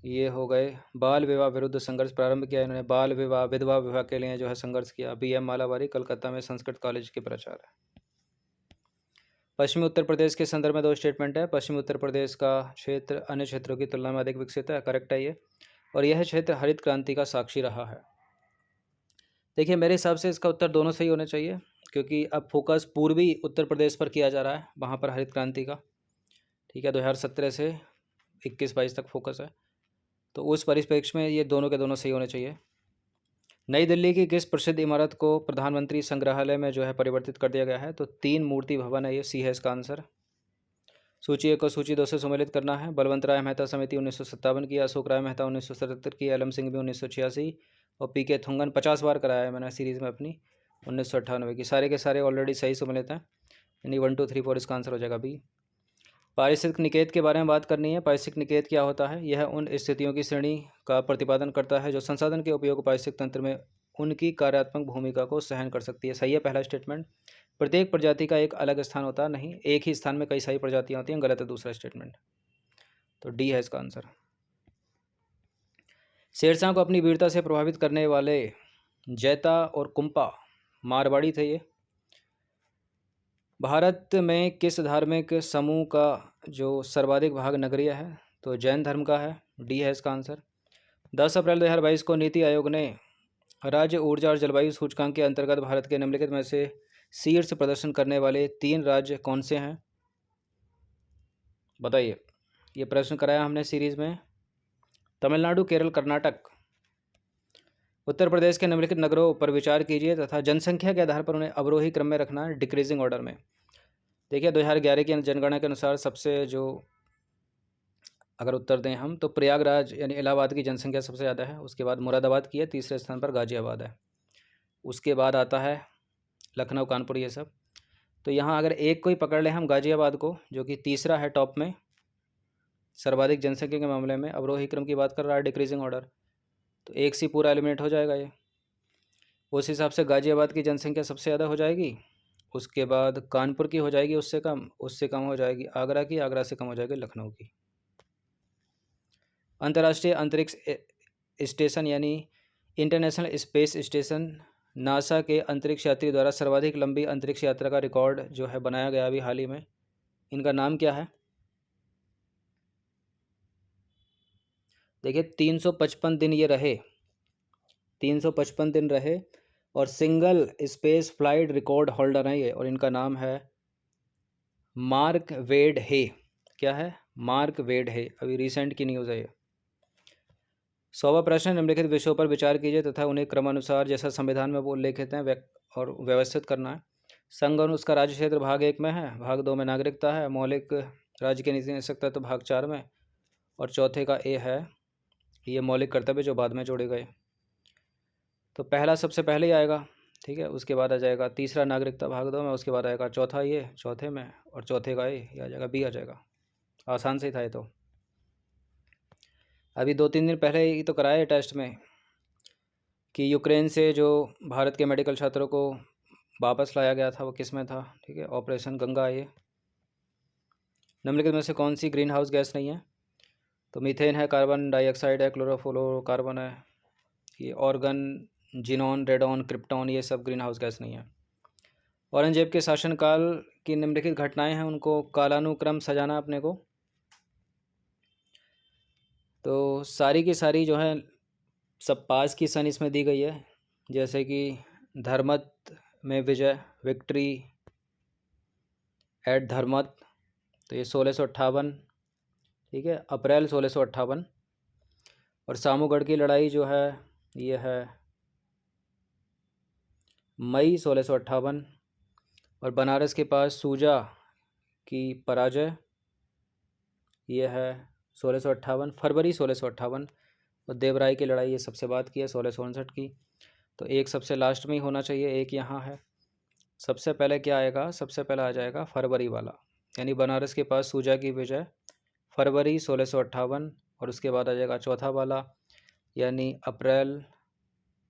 S1: ये हो गए बाल विवाह विरुद्ध संघर्ष प्रारंभ किया इन्होंने, बाल विवाह विधवा विवाह के लिए जो है संघर्ष किया। BM मालावारी कलकत्ता में संस्कृत कॉलेज के प्राचार्य है। पश्चिमी उत्तर प्रदेश के संदर्भ में 2 स्टेटमेंट है। पश्चिमी उत्तर प्रदेश का क्षेत्र अन्य क्षेत्रों की तुलना में अधिक विकसित है, करेक्ट है ये। और यह क्षेत्र हरित क्रांति का साक्षी रहा है। देखिए मेरे हिसाब से इसका उत्तर दोनों सही होने चाहिए, क्योंकि अब फोकस पूर्वी उत्तर प्रदेश पर किया जा रहा है, वहाँ पर हरित क्रांति का, ठीक है, 2017 से 21-22 तक फोकस है। तो उस परिप्रेक्ष्य में ये दोनों के दोनों सही होने चाहिए। नई दिल्ली की किस प्रसिद्ध इमारत को प्रधानमंत्री संग्रहालय में जो है परिवर्तित कर दिया गया है? तो 3 मूर्ति भवन है ये, सी है इसका आंसर। सूची 1 को सूची 2 से सम्मिलित करना है। बलवंत राय मेहता समिति 1957 की, अशोक राय मेहता 1977 की, एलम सिंह भी 1986 और पी के थुंगन 50 बार कराया है मैंने सीरीज़ में अपनी 1998 की। सारे के सारे ऑलरेडी सही सम्मिलित हैं, यानी 1 2 3 4 इसका आंसर हो जाएगा बी। पारिस्थितिक निकेत के बारे में बात करनी है। पारिस्थितिक निकेत क्या होता है? यह उन स्थितियों की श्रेणी का प्रतिपादन करता है जो संसाधन के उपयोग पारिस्थितिक तंत्र में उनकी कार्यात्मक भूमिका को सहन कर सकती है। सही है पहला स्टेटमेंट। प्रत्येक प्रजाति का एक अलग स्थान होता है, नहीं, एक ही स्थान में कई सारी प्रजातियां होती हैं, गलत है दूसरा स्टेटमेंट। तो डी है इसका आंसर। शेरशाह को अपनी वीरता से प्रभावित करने वाले जैता और कुंपा मारवाड़ी थे ये। भारत में किस धार्मिक समूह का जो सर्वाधिक भाग नगरीय है? तो जैन धर्म का है, डी है इसका आंसर। 10 अप्रैल 2022 को नीति आयोग ने राज्य ऊर्जा और जलवायु सूचकांक के अंतर्गत भारत के निम्नलिखित में से शीर्ष प्रदर्शन करने वाले 3 राज्य कौन से हैं? बताइए। ये प्रश्न कराया हमने सीरीज में। तमिलनाडु, केरल, कर्नाटक। उत्तर प्रदेश के निम्नलिखित नगरों पर विचार कीजिए तथा जनसंख्या के आधार पर उन्हें अवरोही क्रम में रखना, डिक्रीजिंग ऑर्डर में। देखिए 2011 की जनगणना के अनुसार सबसे जो अगर उत्तर दें हम तो प्रयागराज यानी इलाहाबाद की जनसंख्या सबसे ज़्यादा है, उसके बाद मुरादाबाद की है, तीसरे स्थान पर गाजियाबाद है, उसके बाद आता है लखनऊ, कानपुर, ये सब। तो यहाँ अगर एक कोई पकड़ लें हम गाजियाबाद को, जो कि तीसरा है टॉप में सर्वाधिक जनसंख्या के मामले में, अवरोही क्रम की बात कर रहा है, डिक्रीजिंग ऑर्डर, तो एक से पूरा एलिमिनेट हो जाएगा ये। उस हिसाब से गाजियाबाद की जनसंख्या सबसे ज़्यादा हो जाएगी, उसके बाद कानपुर की हो जाएगी उससे कम हो जाएगी आगरा की, आगरा से कम हो जाएगी लखनऊ की। अंतर्राष्ट्रीय अंतरिक्ष स्टेशन यानी इंटरनेशनल स्पेस स्टेशन नासा के अंतरिक्ष यात्री द्वारा सर्वाधिक लंबी अंतरिक्ष यात्रा का रिकॉर्ड जो है बनाया गया अभी हाल ही में, इनका नाम क्या है? देखिए 355 दिन ये रहे, 355 दिन रहे और single space flight record holder हैं ये, और इनका नाम है मार्क वेड हे। क्या है? मार्क वेड हे, अभी रिसेंट की न्यूज़ है ये। 100वां प्रश्न, निम्नलिखित विषयों पर विचार कीजिए तथा उन्हें क्रमानुसार जैसा संविधान में वो उल्लेखित हैं और व्यवस्थित करना है। संघ और उसका राज्य क्षेत्र भाग 1 में है, भाग 2 में नागरिकता है, मौलिक राज्य के नीति निषेध तत्व भाग 4 में, और चौथे का ए है ये मौलिक कर्तव्य जो बाद में जोड़े गए। तो पहला सबसे पहले ही आएगा, ठीक है, उसके बाद आ जाएगा तीसरा नागरिकता भाग 2 में, उसके बाद आएगा चौथा ये चौथे में, और चौथे का ये आ जाएगा बी आ जाएगा। आसान से ही था ये तो। अभी 2-3 दिन पहले ही तो कराया है टेस्ट में कि यूक्रेन से जो भारत के मेडिकल छात्रों को वापस लाया गया था वो किस में था, ठीक है, ऑपरेशन गंगा। ये निम्नलिखित में से कौन सी ग्रीन हाउस गैस नहीं है? तो मीथेन है, कार्बन डाइऑक्साइड है, क्लोरोफ्लोरोकार्बन है, ये ऑर्गन, जिनॉन, रेडॉन, क्रिप्टॉन, ये सब ग्रीन हाउस गैस नहीं है। औरंगजेब के शासनकाल की निम्नलिखित घटनाएं हैं, उनको कालानुक्रम सजाना अपने को। तो सारी की सारी जो है सब पास की सन इसमें दी गई है, जैसे कि धर्मत में विजय, विक्ट्री एट धर्मत, तो ये 1658, ठीक है, अप्रैल 1658। और सामूगढ़ की लड़ाई जो है ये है मई 1658। और बनारस के पास सूजा की पराजय ये है 1658, फरवरी 1658। और देवराय की लड़ाई ये सबसे बात की है 1659 की। तो एक सबसे लास्ट में ही होना चाहिए, एक यहाँ है। सबसे पहले क्या आएगा? सबसे पहले आ जाएगा फरवरी वाला, यानी बनारस के पास सूजा की विजय फरवरी 1658, और उसके बाद आ जाएगा चौथा वाला यानी अप्रैल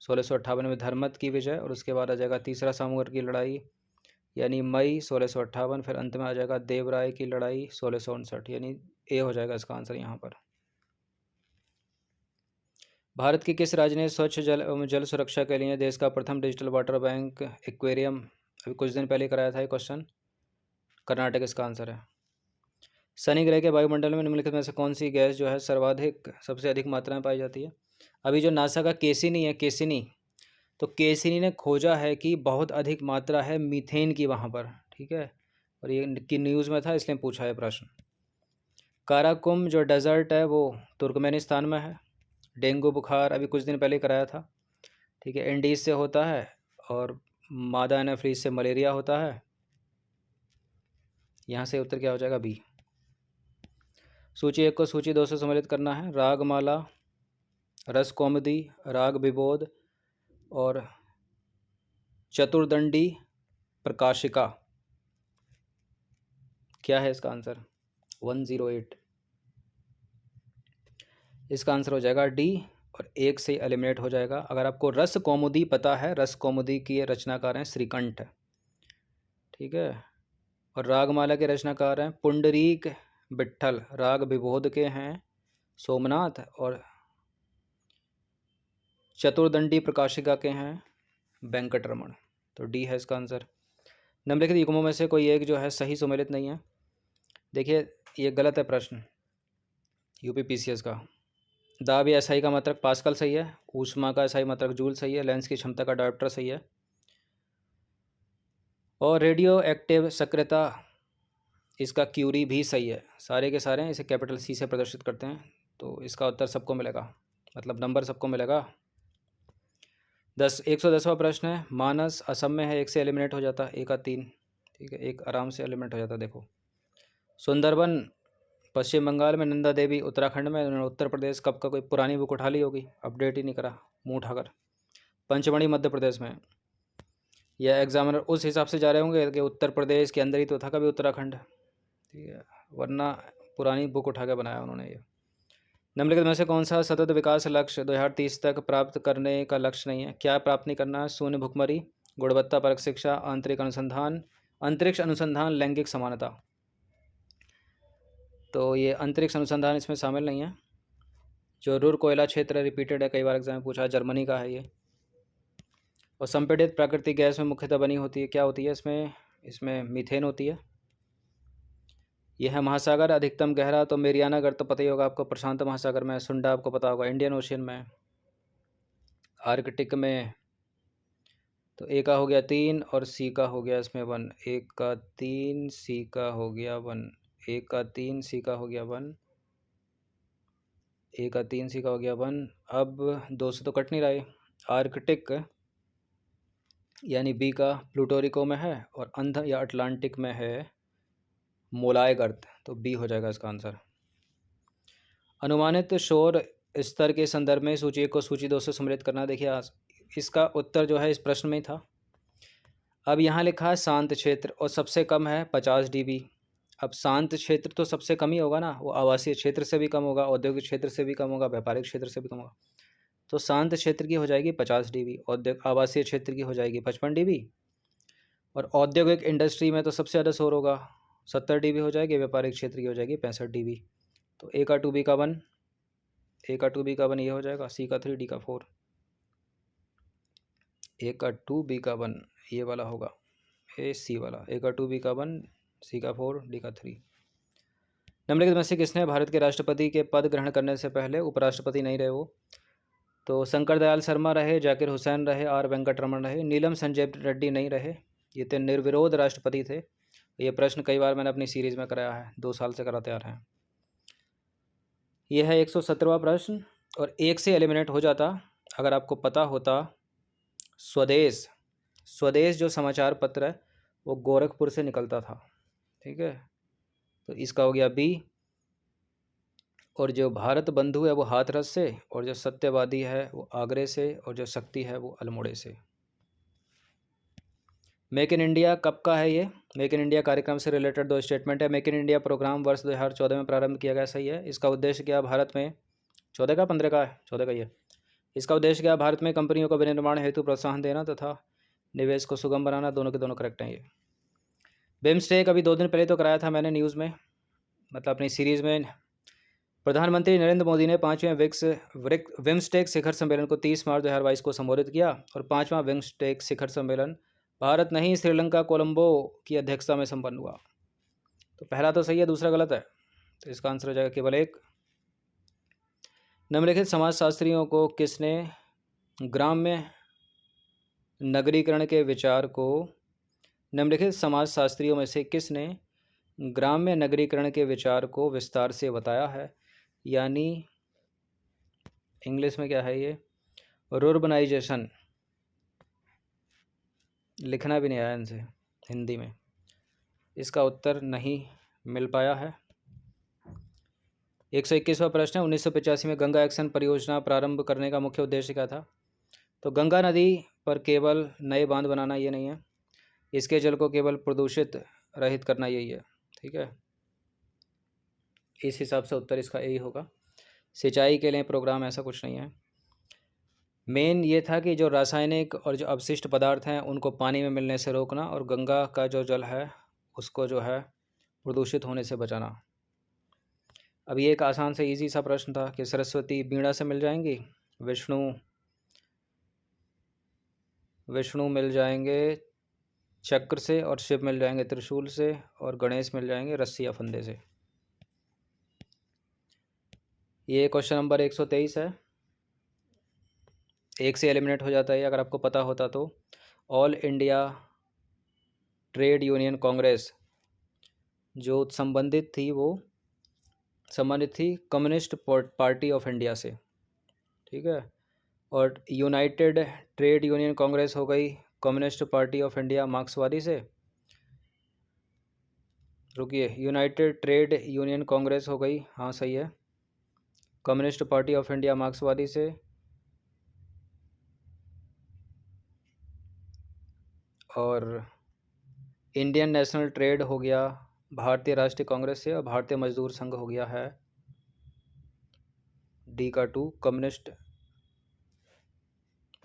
S1: 1658 में धर्मत की विजय, और उसके बाद आ जाएगा तीसरा सामूगढ़ की लड़ाई यानी मई 1658, फिर अंत में आ जाएगा देवराय की लड़ाई 1659, यानी ए हो जाएगा इसका आंसर यहाँ पर। भारत के किस राज्य ने स्वच्छ जल एवं जल सुरक्षा के लिए देश का प्रथम डिजिटल वाटर बैंक एक्वेरियम अभी कुछ दिन पहले कराया था ये क्वेश्चन? कर्नाटक इसका आंसर है। शनि ग्रह के वायुमंडल में निम्नलिखित में से कौन सी गैस जो है सबसे अधिक मात्रा में पाई जाती है? अभी जो नासा का केसिनी है, केसिनी, तो केसिनी ने खोजा है कि बहुत अधिक मात्रा है मीथेन की वहाँ पर, ठीक है, और ये की न्यूज़ में था इसलिए पूछा है प्रश्न। काराकुम जो डेजर्ट है वो तुर्कमेनिस्तान में है। डेंगू बुखार अभी कुछ दिन पहले कराया था, ठीक है, एंडीज से होता है और मादा एनाफ्रीज से मलेरिया होता है। यहाँ से उत्तर क्या हो जाएगा? बी। सूची 1 को सूची 2 से सम्मिलित करना है। रागमाला, रस कौमुदी, राग विबोध और चतुर्दंडी प्रकाशिका। क्या है इसका आंसर? 108। इसका आंसर हो जाएगा डी और 1 से एलिमिनेट हो जाएगा। अगर आपको रस कौमुदी पता है, रस कौमुदी की रचनाकार हैं श्रीकंठ, ठीक है। और रागमाला के रचनाकार हैं पुंडरीक विट्ठल। राग विबोध के हैं सोमनाथ और चतुर्दंडी प्रकाशिका के हैं वेंकटरमण। तो डी है इसका आंसर। निम्नलिखित युग्मों में से कोई एक जो है सही सुमेलित नहीं है। देखिए ये गलत है प्रश्न यूपीपीसीएस का। दाब या एसआई का मात्रक पास्कल सही है, ऊष्मा का एसआई मात्रक जूल सही है, लेंस की क्षमता का डायोप्टर सही है, और रेडियो एक्टिव सक्रियता इसका क्यूरी भी सही है। सारे के सारे इसे कैपिटल सी से प्रदर्शित करते हैं। तो इसका उत्तर सबको मिलेगा, मतलब नंबर सबको मिलेगा। 110वां प्रश्न है। मानस असम में है, 1 से एलिमिनेट हो जाता, 1 का 3, ठीक है, 1 आराम से एलिमिनेट हो जाता। देखो सुंदरबन पश्चिम बंगाल में, नंदा देवी उत्तराखंड में, उत्तर प्रदेश कब का कोई पुरानी बुक उठा ली होगी, अपडेट ही नहीं करा मुँह उठाकर। पंचमढ़ी मध्य प्रदेश में। यह एग्जामिनर उस हिसाब से जा रहे होंगे कि उत्तर प्रदेश के अंदर ही तो था कभी उत्तराखंड, ठीक है, वरना पुरानी बुक उठा के बनाया उन्होंने ये। निम्नलिखित में से कौन सा सतत विकास लक्ष्य 2030 तक प्राप्त करने का लक्ष्य नहीं है? क्या प्राप्त नहीं करना है? शून्य भुखमरी, गुणवत्तापरक शिक्षा, अंतरिक्ष अनुसंधान, लैंगिक समानता। तो ये अंतरिक्ष अनुसंधान इसमें शामिल नहीं है। जो रुर कोयला क्षेत्र रिपीटेड है, कई बार एग्जाम में पूछा, जर्मनी का है ये। और संपीड़ित प्राकृतिक गैस में मुख्यतः बनी होती है, क्या होती है इसमें मीथेन होती है। यह है महासागर। अधिकतम गहरा तो मेरियाना गर्त तो पता ही होगा आपको, प्रशांत महासागर में। सुंडा आपको पता होगा इंडियन ओशियन में। आर्कटिक में तो ए का हो गया 3 और सी का हो गया इसमें 1। 1 का 3, सी का हो गया 1, 1 का 3, सी का हो गया 1, 1 का 3, सी का हो गया 1। अब 2 से तो कट नहीं रहा। आर्कटिक यानी बी का प्लूटोरिको में है, और अंध या अटलांटिक में है मोलाय गर्त, तो बी हो जाएगा इसका आंसर। अनुमानित शोर स्तर के संदर्भ में सूची 1 को सूची 2 से सम्मिलित करना। देखिए आज इसका उत्तर जो है इस प्रश्न में ही था। अब यहाँ लिखा है शांत क्षेत्र, और सबसे कम है 50 dB। अब शांत क्षेत्र तो सबसे कम ही होगा ना, वो आवासीय क्षेत्र से भी कम होगा, औद्योगिक क्षेत्र से भी कम होगा, व्यापारिक क्षेत्र से भी कम होगा। तो शांत क्षेत्र की हो जाएगी 50 dB, आवासीय क्षेत्र की हो जाएगी 55 dB, और औद्योगिक इंडस्ट्री में तो सबसे ज़्यादा शोर होगा 70 dB हो जाएगी, व्यापारिक क्षेत्र की हो जाएगी 65 dB। तो ए का 2B का 1, ए का 2B का 1 ये हो जाएगा, सी का 3, डी का 4। ए का 2B का 1 ये वाला होगा, ए सी वाला। ए का 2B का 1, सी का 4, डी का 3। निम्नलिखित में से किसने भारत के राष्ट्रपति के पद ग्रहण करने से पहले उपराष्ट्रपति नहीं रहे? वो तो शंकर दयाल शर्मा रहे, जाकिर हुसैन रहे, आर वेंकटरमण रहे, नीलम संजय रेड्डी नहीं रहे। ये तो निर्विरोध राष्ट्रपति थे। ये प्रश्न कई बार मैंने अपनी सीरीज़ में कराया है, 2 साल से कराते आ रहे हैं। यह है 117वां प्रश्न, और 1 से एलिमिनेट हो जाता अगर आपको पता होता। स्वदेश जो समाचार पत्र है वो गोरखपुर से निकलता था, ठीक है, तो इसका हो गया बी। और जो भारत बंधु है वो हाथरस से, और जो सत्यवादी है वो आगरे से, और जो शक्ति है वो अल्मोड़े से। मेक इन इंडिया कब का है? ये मेक इन इंडिया कार्यक्रम से रिलेटेड 2 स्टेटमेंट है। मेक इन इंडिया प्रोग्राम वर्ष 2014 में प्रारंभ किया गया, सही है। इसका उद्देश्य क्या भारत में 14 का 15 का है, 14 का ही है। इसका उद्देश्य क्या भारत में कंपनियों को विनिर्माण हेतु प्रोत्साहन देना तथा निवेश को सुगम बनाना। दोनों के दोनों करेक्ट हैं ये। बिम्स्टेक अभी 2 दिन पहले तो कराया था मैंने न्यूज़ में, मतलब अपनी सीरीज़ में। प्रधानमंत्री नरेंद्र मोदी ने 5वें बिम्स्टेक शिखर सम्मेलन को 30 मार्च 2022 को संबोधित किया, और 5वां बिम्स्टेक शिखर सम्मेलन भारत नहीं श्रीलंका कोलंबो की अध्यक्षता में संपन्न हुआ। तो पहला तो सही है, दूसरा गलत है, तो इसका आंसर हो जाएगा केवल 1। निम्नलिखित समाजशास्त्रियों को किसने ग्राम्य नगरीकरण के विचार को निम्नलिखित समाजशास्त्रियों में से किसने ग्राम्य नगरीकरण के विचार को विस्तार से बताया है? यानी इंग्लिश में क्या है ये, रुर्बनाइजेशन। लिखना भी नहीं आया इनसे हिंदी में। इसका उत्तर नहीं मिल पाया है। 121वां प्रश्न है, 1985 में गंगा एक्शन परियोजना प्रारंभ करने का मुख्य उद्देश्य क्या था? तो गंगा नदी पर केवल नए बांध बनाना ये नहीं है, इसके जल को केवल प्रदूषित रहित करना यही है। ठीक है, इस हिसाब से उत्तर इसका यही होगा। सिंचाई के लिए प्रोग्राम ऐसा कुछ नहीं है। मेन ये था कि जो रासायनिक और जो अपशिष्ट पदार्थ हैं उनको पानी में मिलने से रोकना और गंगा का जो जल है उसको जो है प्रदूषित होने से बचाना। अब ये एक आसान से इजी सा प्रश्न था कि सरस्वती वीणा से मिल जाएंगी, विष्णु मिल जाएंगे चक्र से, और शिव मिल जाएंगे त्रिशूल से, और गणेश मिल जाएंगे रस्सी या फंदे से। ये क्वेश्चन नंबर 123 है, एक से एलिमिनेट हो जाता है अगर आपको पता होता तो। All India trade union Congress जो संबंधित थी कम्युनिस्ट पार्टी ऑफ इंडिया से। ठीक है, और यूनाइटेड ट्रेड यूनियन कांग्रेस हो गई कम्युनिस्ट पार्टी ऑफ इंडिया मार्क्सवादी से। रुकिए, यूनाइटेड ट्रेड यूनियन कांग्रेस हो गई, हाँ सही है, कम्युनिस्ट पार्टी ऑफ इंडिया मार्क्सवादी से। और इंडियन नेशनल ट्रेड हो गया भारतीय राष्ट्रीय कांग्रेस से, और भारतीय मजदूर संघ हो गया है डी का 2 कम्युनिस्ट।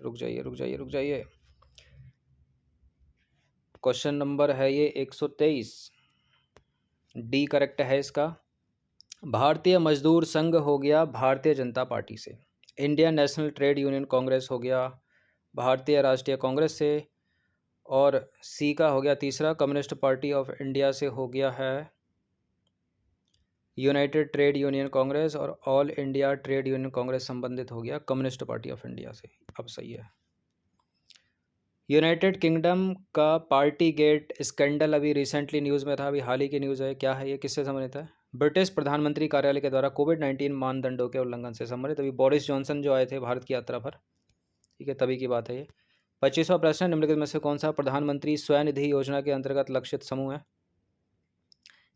S1: रुक जाइए, क्वेश्चन नंबर है ये 123, डी करेक्ट है इसका। भारतीय मजदूर संघ हो गया भारतीय जनता पार्टी से, Indian national trade union Congress हो गया भारतीय राष्ट्रीय कांग्रेस से, और सी का हो गया तीसरा कम्युनिस्ट पार्टी ऑफ इंडिया से हो गया है यूनाइटेड ट्रेड यूनियन कांग्रेस, और all India trade union Congress संबंधित हो गया कम्युनिस्ट पार्टी ऑफ इंडिया से। अब सही है। यूनाइटेड किंगडम का पार्टी गेट स्कैंडल अभी रिसेंटली न्यूज़ में था, अभी हाल ही की न्यूज़ है। क्या है ये, किससे संबंधित है? ब्रिटिश प्रधानमंत्री कार्यालय के द्वारा कोविड-19 मानदंडों के उल्लंघन से संबंधित। अभी बोरिस जॉनसन जो आए थे भारत की यात्रा पर, ठीक है, तभी की बात है ये। 25वां प्रश्न, निम्नलिखित में से कौन सा प्रधानमंत्री स्वनिधि योजना के अंतर्गत लक्षित समूह है?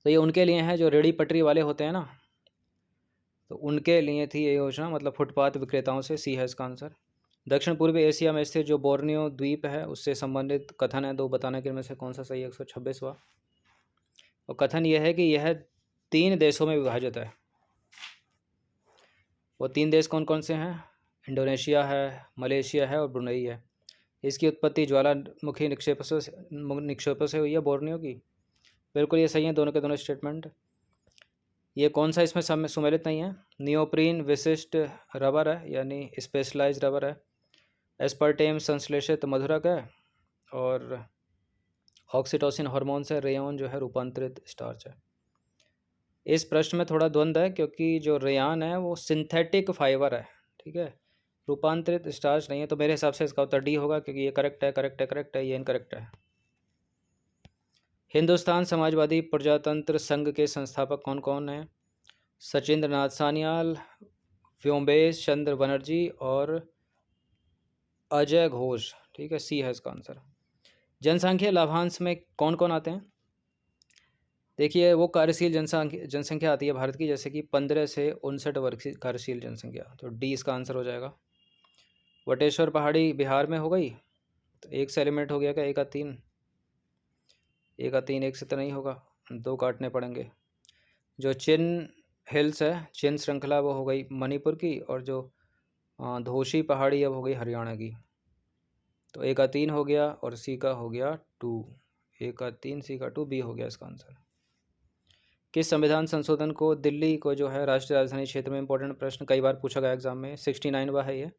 S1: तो ये उनके लिए है जो रेहड़ी पटरी वाले होते हैं ना, तो उनके लिए थी ये योजना, मतलब फुटपाथ विक्रेताओं से। सी है इसका आंसर। दक्षिण पूर्वी एशिया में स्थित जो बोर्नियो द्वीप है उससे संबंधित कथन है दो, बताने के में से कौन सा सही है? 126वां। और कथन यह है कि यह 3 देशों में विभाजित है। वो 3 देश कौन कौन से हैं? इंडोनेशिया है, मलेशिया है और ब्रुनई है। इसकी उत्पत्ति ज्वालामुखी निक्षेपों से हुई है बोर्नियो की। बिल्कुल ये सही है दोनों के दोनों स्टेटमेंट। ये कौन सा इसमें सम्मिलित नहीं है? नियोप्रीन विशिष्ट रबर है, यानी स्पेशलाइज रबर है। एस्पर्टेम संश्लेषित मधुरक है, और ऑक्सीटोसिन हार्मोन से रेयॉन जो है रूपांतरित स्टार्च है। इस प्रश्न में थोड़ा द्वंद्व है क्योंकि जो रेयान है वो सिंथेटिक फाइबर है, ठीक है, रूपांतरित स्टार्च नहीं है। तो मेरे हिसाब से इसका उत्तर डी होगा क्योंकि ये करेक्ट है, ये इनकरेक्ट है। हिंदुस्तान समाजवादी प्रजातंत्र संघ के संस्थापक कौन कौन हैं? सचिंद्र नाथ सान्याल, व्योमकेश चंद्र बनर्जी और अजय घोष। ठीक है, सी है इसका आंसर। जनसंख्या लाभांश में कौन कौन आते हैं? देखिए, वो कार्यशील जनसंख्या आती है भारत की, जैसे कि 15 से 59 वर्ग की कार्यशील जनसंख्या, तो डी इसका आंसर हो जाएगा। वटेश्वर पहाड़ी बिहार में हो गई, तो एक से एलिमिनेट हो गया क्या? एक का तीन एक से तो नहीं होगा, 2 काटने पड़ेंगे। जो चिन हिल्स है, चिन श्रृंखला, वो हो गई मणिपुर की, और जो धोशी पहाड़ी अब हो गई हरियाणा की। तो ए का 3 हो गया और सी का हो गया 2। ए का 3, सी का 2, बी हो गया इसका आंसर। किस संविधान संशोधन को दिल्ली को जो है राष्ट्रीय राजधानी क्षेत्र में, इंपॉर्टेंट प्रश्न कई बार पूछा गया एग्जाम में, 69वां है ये,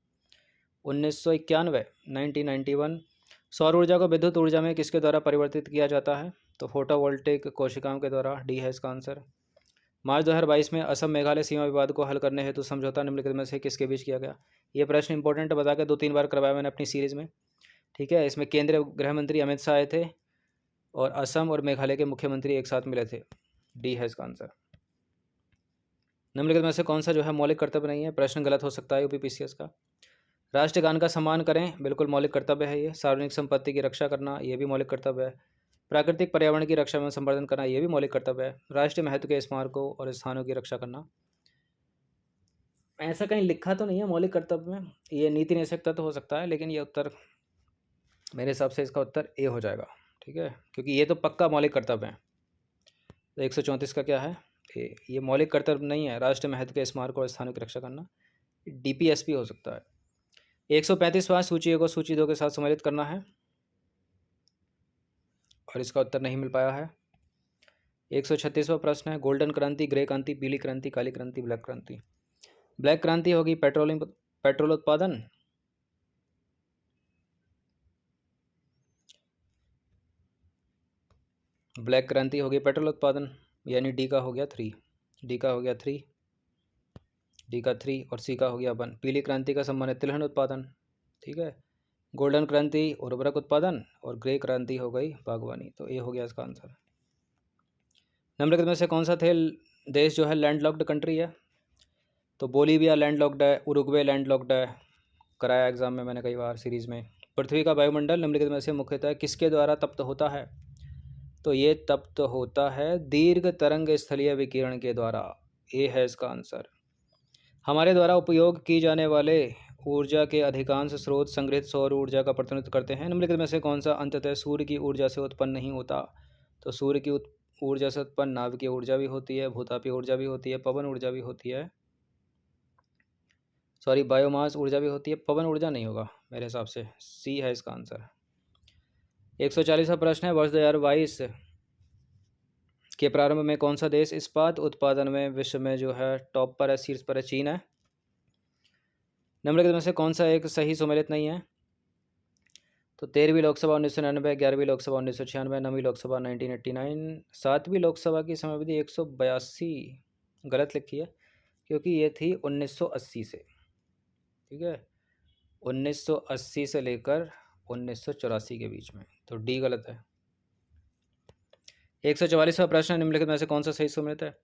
S1: 1991, 1991। सौर ऊर्जा को विद्युत ऊर्जा में किसके द्वारा परिवर्तित किया जाता है? तो फोटोवोल्टिक कोशिकाओं के द्वारा, डी है इसका आंसर। मार्च 2022 में असम मेघालय सीमा विवाद को हल करने हेतु समझौता निम्नलिखित में से किसके बीच किया गया? ये प्रश्न इंपॉर्टेंट बता के 2-3 बार करवाया मैंने अपनी सीरीज़ में, ठीक है। इसमें केंद्रीय गृह मंत्री अमित शाह आए थे और असम और मेघालय के मुख्यमंत्री एक साथ मिले थे। डी है इसका आंसर। निम्नलिखित में से कौन सा जो है मौलिक कर्तव्य नहीं है? प्रश्न गलत हो सकता है यूपीपीसीएस का। राष्ट्रगान का सम्मान करें, बिल्कुल मौलिक कर्तव्य है ये। सार्वजनिक संपत्ति की रक्षा करना, ये भी मौलिक कर्तव्य है। प्राकृतिक पर्यावरण की रक्षा में संवर्धन करना, ये भी मौलिक कर्तव्य है। राष्ट्रीय महत्व के स्मारकों और स्थानों की रक्षा करना, ऐसा कहीं लिखा तो नहीं है मौलिक कर्तव्य में, ये नीति निषेध तत्व हो सकता है, लेकिन ये उत्तर मेरे हिसाब से इसका उत्तर ए हो जाएगा। ठीक है, क्योंकि ये तो पक्का मौलिक कर्तव्य है। तो 134 का क्या है? ये मौलिक कर्तव्य नहीं है, राष्ट्रीय महत्व के स्मारक और स्थानों की रक्षा करना। डीपीएसपी हो सकता है। 135वां सूची को सूची 2 के साथ सम्मिलित करना है, और इसका उत्तर नहीं मिल पाया है। 136वां प्रश्न है, गोल्डन क्रांति, ग्रे क्रांति, पीली क्रांति, काली क्रांति, ब्लैक क्रांति। ब्लैक क्रांति होगी पेट्रोल उत्पादन। ब्लैक क्रांति होगी पेट्रोल उत्पादन, यानी डी का हो गया 3, डी का हो गया 3, डी का 3 और सी का हो गया 1। पीली क्रांति का संबंध है तिलहन उत्पादन। ठीक है, गोल्डन क्रांति उर्वरक उत्पादन, और ग्रे क्रांति हो गई बागवानी। तो ये हो गया इसका आंसर। निम्नलिखित में से कौन सा देश जो है लैंडलॉक्ड कंट्री है? तो बोलीविया लैंडलॉक्ड है, उरुग्वे लैंडलॉक्ड है, कराया एग्जाम में मैंने कई बार सीरीज़ में। पृथ्वी का वायुमंडल निम्नलिखित में से मुख्यतः किसके द्वारा तप्त होता है? तो ये तप्त होता है दीर्घ तरंग स्थलीय विकिरण के द्वारा। ये है इसका आंसर। हमारे द्वारा उपयोग की जाने वाले ऊर्जा के अधिकांश स्रोत संग्रहित सौर ऊर्जा का प्रतिनिधित्व करते हैं। निम्नलिखित में से कौन सा अंततः सूर्य की ऊर्जा से उत्पन्न नहीं होता? तो सूर्य की ऊर्जा से उत्पन्न नाभिकीय ऊर्जा भी होती है, भूतापीय ऊर्जा भी होती है, पवन ऊर्जा भी होती है, सॉरी बायोमास ऊर्जा भी होती है। पवन ऊर्जा नहीं होगा मेरे हिसाब से, सी है इसका आंसर। 140वां प्रश्न है, वर्ष 2022 के प्रारंभ में कौन सा देश इस्पात उत्पादन में विश्व में जो है टॉप पर है, शीर्ष पर है? चीन है। निम्नलिखित में से कौन सा एक सही सम्मिलित नहीं है? तो 13वीं लोकसभा 1999, 11वीं लोकसभा 1996, 9वीं लोकसभा 1989, 7वीं लोकसभा की समयावधि 182 गलत लिखी है, क्योंकि ये थी 1980 से। ठीक है, 1980 से लेकर 1984 के बीच में, तो डी गलत है। 144वां प्रश्न, निम्नलिखित में से कौन सा सही सम्मिलित है?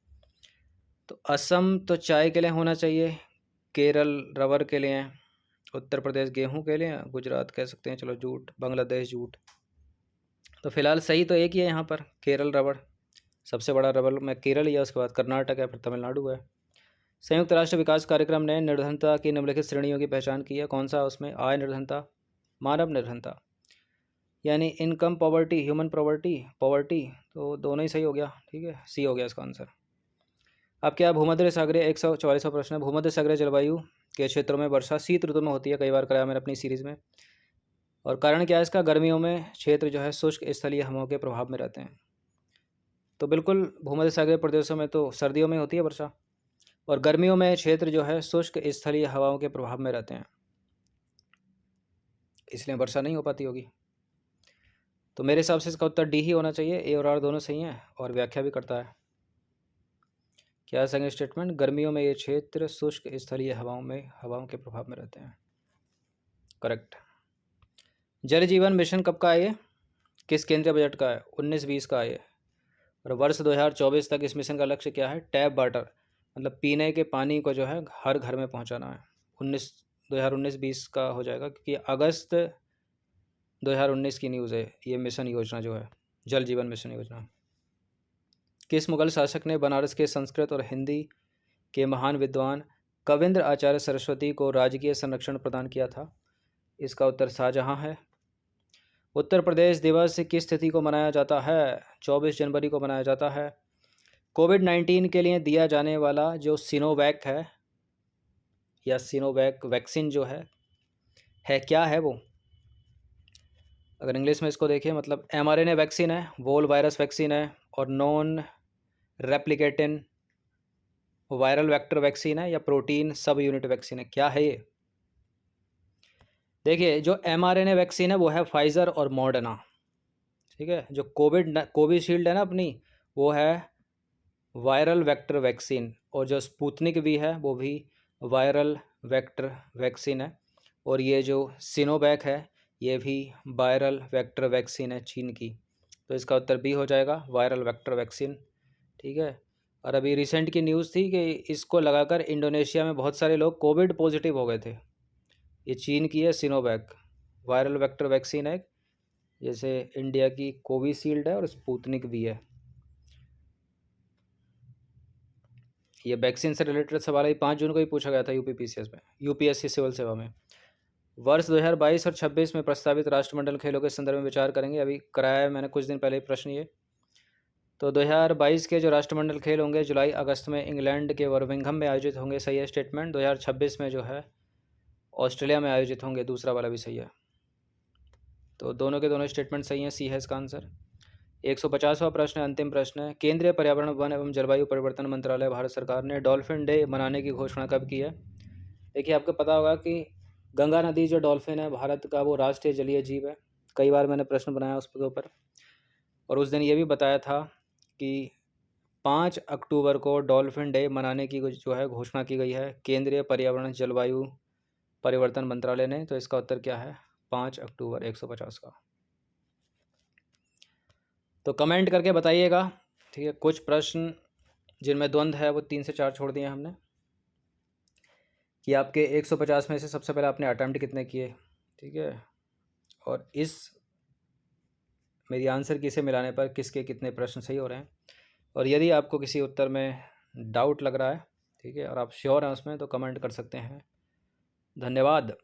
S1: तो असम तो चाय के लिए होना चाहिए, केरल रबर के लिए, उत्तर प्रदेश गेहूं के लिए, गुजरात कह सकते हैं, चलो जूट, बांग्लादेश जूट। तो फिलहाल सही तो एक ही है यहाँ पर, केरल रबर। सबसे बड़ा रबर में केरल ही है, उसके बाद कर्नाटक है, फिर तमिलनाडु है। संयुक्त राष्ट्र विकास कार्यक्रम ने निर्धनता की निम्नलिखित श्रेणियों की पहचान की है, कौन सा? उसमें आय निर्धनता, मानव निर्धनता, यानी इनकम पॉवर्टी, ह्यूमन पॉवर्टी, तो दोनों ही सही हो गया। ठीक है, सी हो गया इसका आंसर। अब क्या भूमध्य सागरीय 144वां प्रश्न है, भूमध्य सागरीय जलवायु के क्षेत्रों में वर्षा शीत ऋतु में होती है, कई बार कराया मैंने अपनी सीरीज़ में। और कारण क्या है इसका? गर्मियों में क्षेत्र जो है शुष्क स्थलीय हवाओं के प्रभाव में रहते हैं। तो बिल्कुल भूमध्य सागरीय प्रदेशों में तो सर्दियों में होती है वर्षा, और गर्मियों में क्षेत्र जो है शुष्क स्थलीय हवाओं के प्रभाव में रहते हैं, इसलिए वर्षा नहीं हो पाती होगी। तो मेरे हिसाब से इसका उत्तर डी ही होना चाहिए। ए और आर दोनों सही हैं, और व्याख्या भी करता है। क्या है सेकंड स्टेटमेंट? गर्मियों में ये क्षेत्र शुष्क स्थलीय हवाओं के प्रभाव में रहते हैं। करेक्ट। जल जीवन मिशन कब का है ये? किस केंद्रीय बजट का है? 19-20 का है ये। और वर्ष 2024 तक इस मिशन का लक्ष्य क्या है? टैप वाटर, मतलब पीने के पानी को जो है हर घर में पहुंचाना है। 2019-20 का हो जाएगा, क्योंकि अगस्त 2019 की न्यूज़ है ये मिशन योजना जो है, जल जीवन मिशन योजना। किस मुगल शासक ने बनारस के संस्कृत और हिंदी के महान विद्वान कविंद्र आचार्य सरस्वती को राजकीय संरक्षण प्रदान किया था? इसका उत्तर शाहजहां है। उत्तर प्रदेश दिवस किस तिथि को मनाया जाता है? 24 जनवरी को मनाया जाता है। कोविड-19 के लिए दिया जाने वाला जो सिनोवैक है, या सिनोवैक वैक्सीन जो है क्या है वो? अगर इंग्लिश में इसको देखिए, मतलब mRNA वैक्सीन है, वोल वायरस वैक्सीन है, और नॉन रेप्लिकेटिन वायरल वेक्टर वैक्सीन है, या प्रोटीन सब यूनिट वैक्सीन है? क्या है ये? देखिए, जो mRNA वैक्सीन है वो है फाइज़र और मॉडर्ना। ठीक है, जो कोविशील्ड है ना अपनी, वो है वायरल वेक्टर वैक्सीन, और जो स्पुतनिक भी है वो भी वायरल वेक्टर वैक्सीन है, और ये जो सिनोवैक है ये भी वायरल वेक्टर वैक्सीन है चीन की। तो इसका उत्तर बी हो जाएगा, वायरल वेक्टर वैक्सीन। ठीक है, और अभी रिसेंट की न्यूज़ थी कि इसको लगाकर इंडोनेशिया में बहुत सारे लोग कोविड पॉजिटिव हो गए थे। ये चीन की है सिनोवैक, वायरल वेक्टर वैक्सीन है, जैसे इंडिया की कोविशील्ड है और स्पुतनिक भी है। ये वैक्सीन से रिलेटेड सवाल है, 5 जून को ही पूछा गया था यूपीपीसीएस में, यूपीएससी सिविल सेवा में। वर्ष 2022 और 26 में प्रस्तावित राष्ट्रमंडल खेलों के संदर्भ में विचार करेंगे। अभी कराया है मैंने कुछ दिन पहले ही प्रश्न ये। तो 2022 के जो राष्ट्रमंडल खेल होंगे जुलाई अगस्त में इंग्लैंड के बर्मिंघम में आयोजित होंगे, सही है स्टेटमेंट। 2026 में जो है ऑस्ट्रेलिया में आयोजित होंगे, दूसरा वाला भी सही है। तो दोनों के दोनों स्टेटमेंट सही हैं, सी है इसका आंसर। 150वां प्रश्न, अंतिम प्रश्न है। केंद्रीय पर्यावरण, वन एवं जलवायु परिवर्तन मंत्रालय भारत सरकार ने डॉल्फिन डे मनाने की घोषणा कब की है? देखिए, आपको पता होगा कि गंगा नदी जो डॉल्फिन है भारत का, वो राष्ट्रीय जलीय जीव है। कई बार मैंने प्रश्न बनाया उसके ऊपर, और उस दिन ये भी बताया था कि 5 अक्टूबर को डॉल्फिन डे मनाने की जो है घोषणा की गई है केंद्रीय पर्यावरण जलवायु परिवर्तन मंत्रालय ने। तो इसका उत्तर क्या है? 5 अक्टूबर 150 का। तो कमेंट करके बताइएगा, ठीक है। कुछ प्रश्न जिनमें द्वंद्व है वो 3 से 4 छोड़ दिए हमने, कि आपके 150 में से सबसे पहले आपने अटेम्प्ट कितने किए, ठीक है, और इस मेरी आंसर की से मिलाने पर किसके कितने प्रश्न सही हो रहे हैं। और यदि आपको किसी उत्तर में डाउट लग रहा है, ठीक है, और आप श्योर हैं उसमें, तो कमेंट कर सकते हैं। धन्यवाद।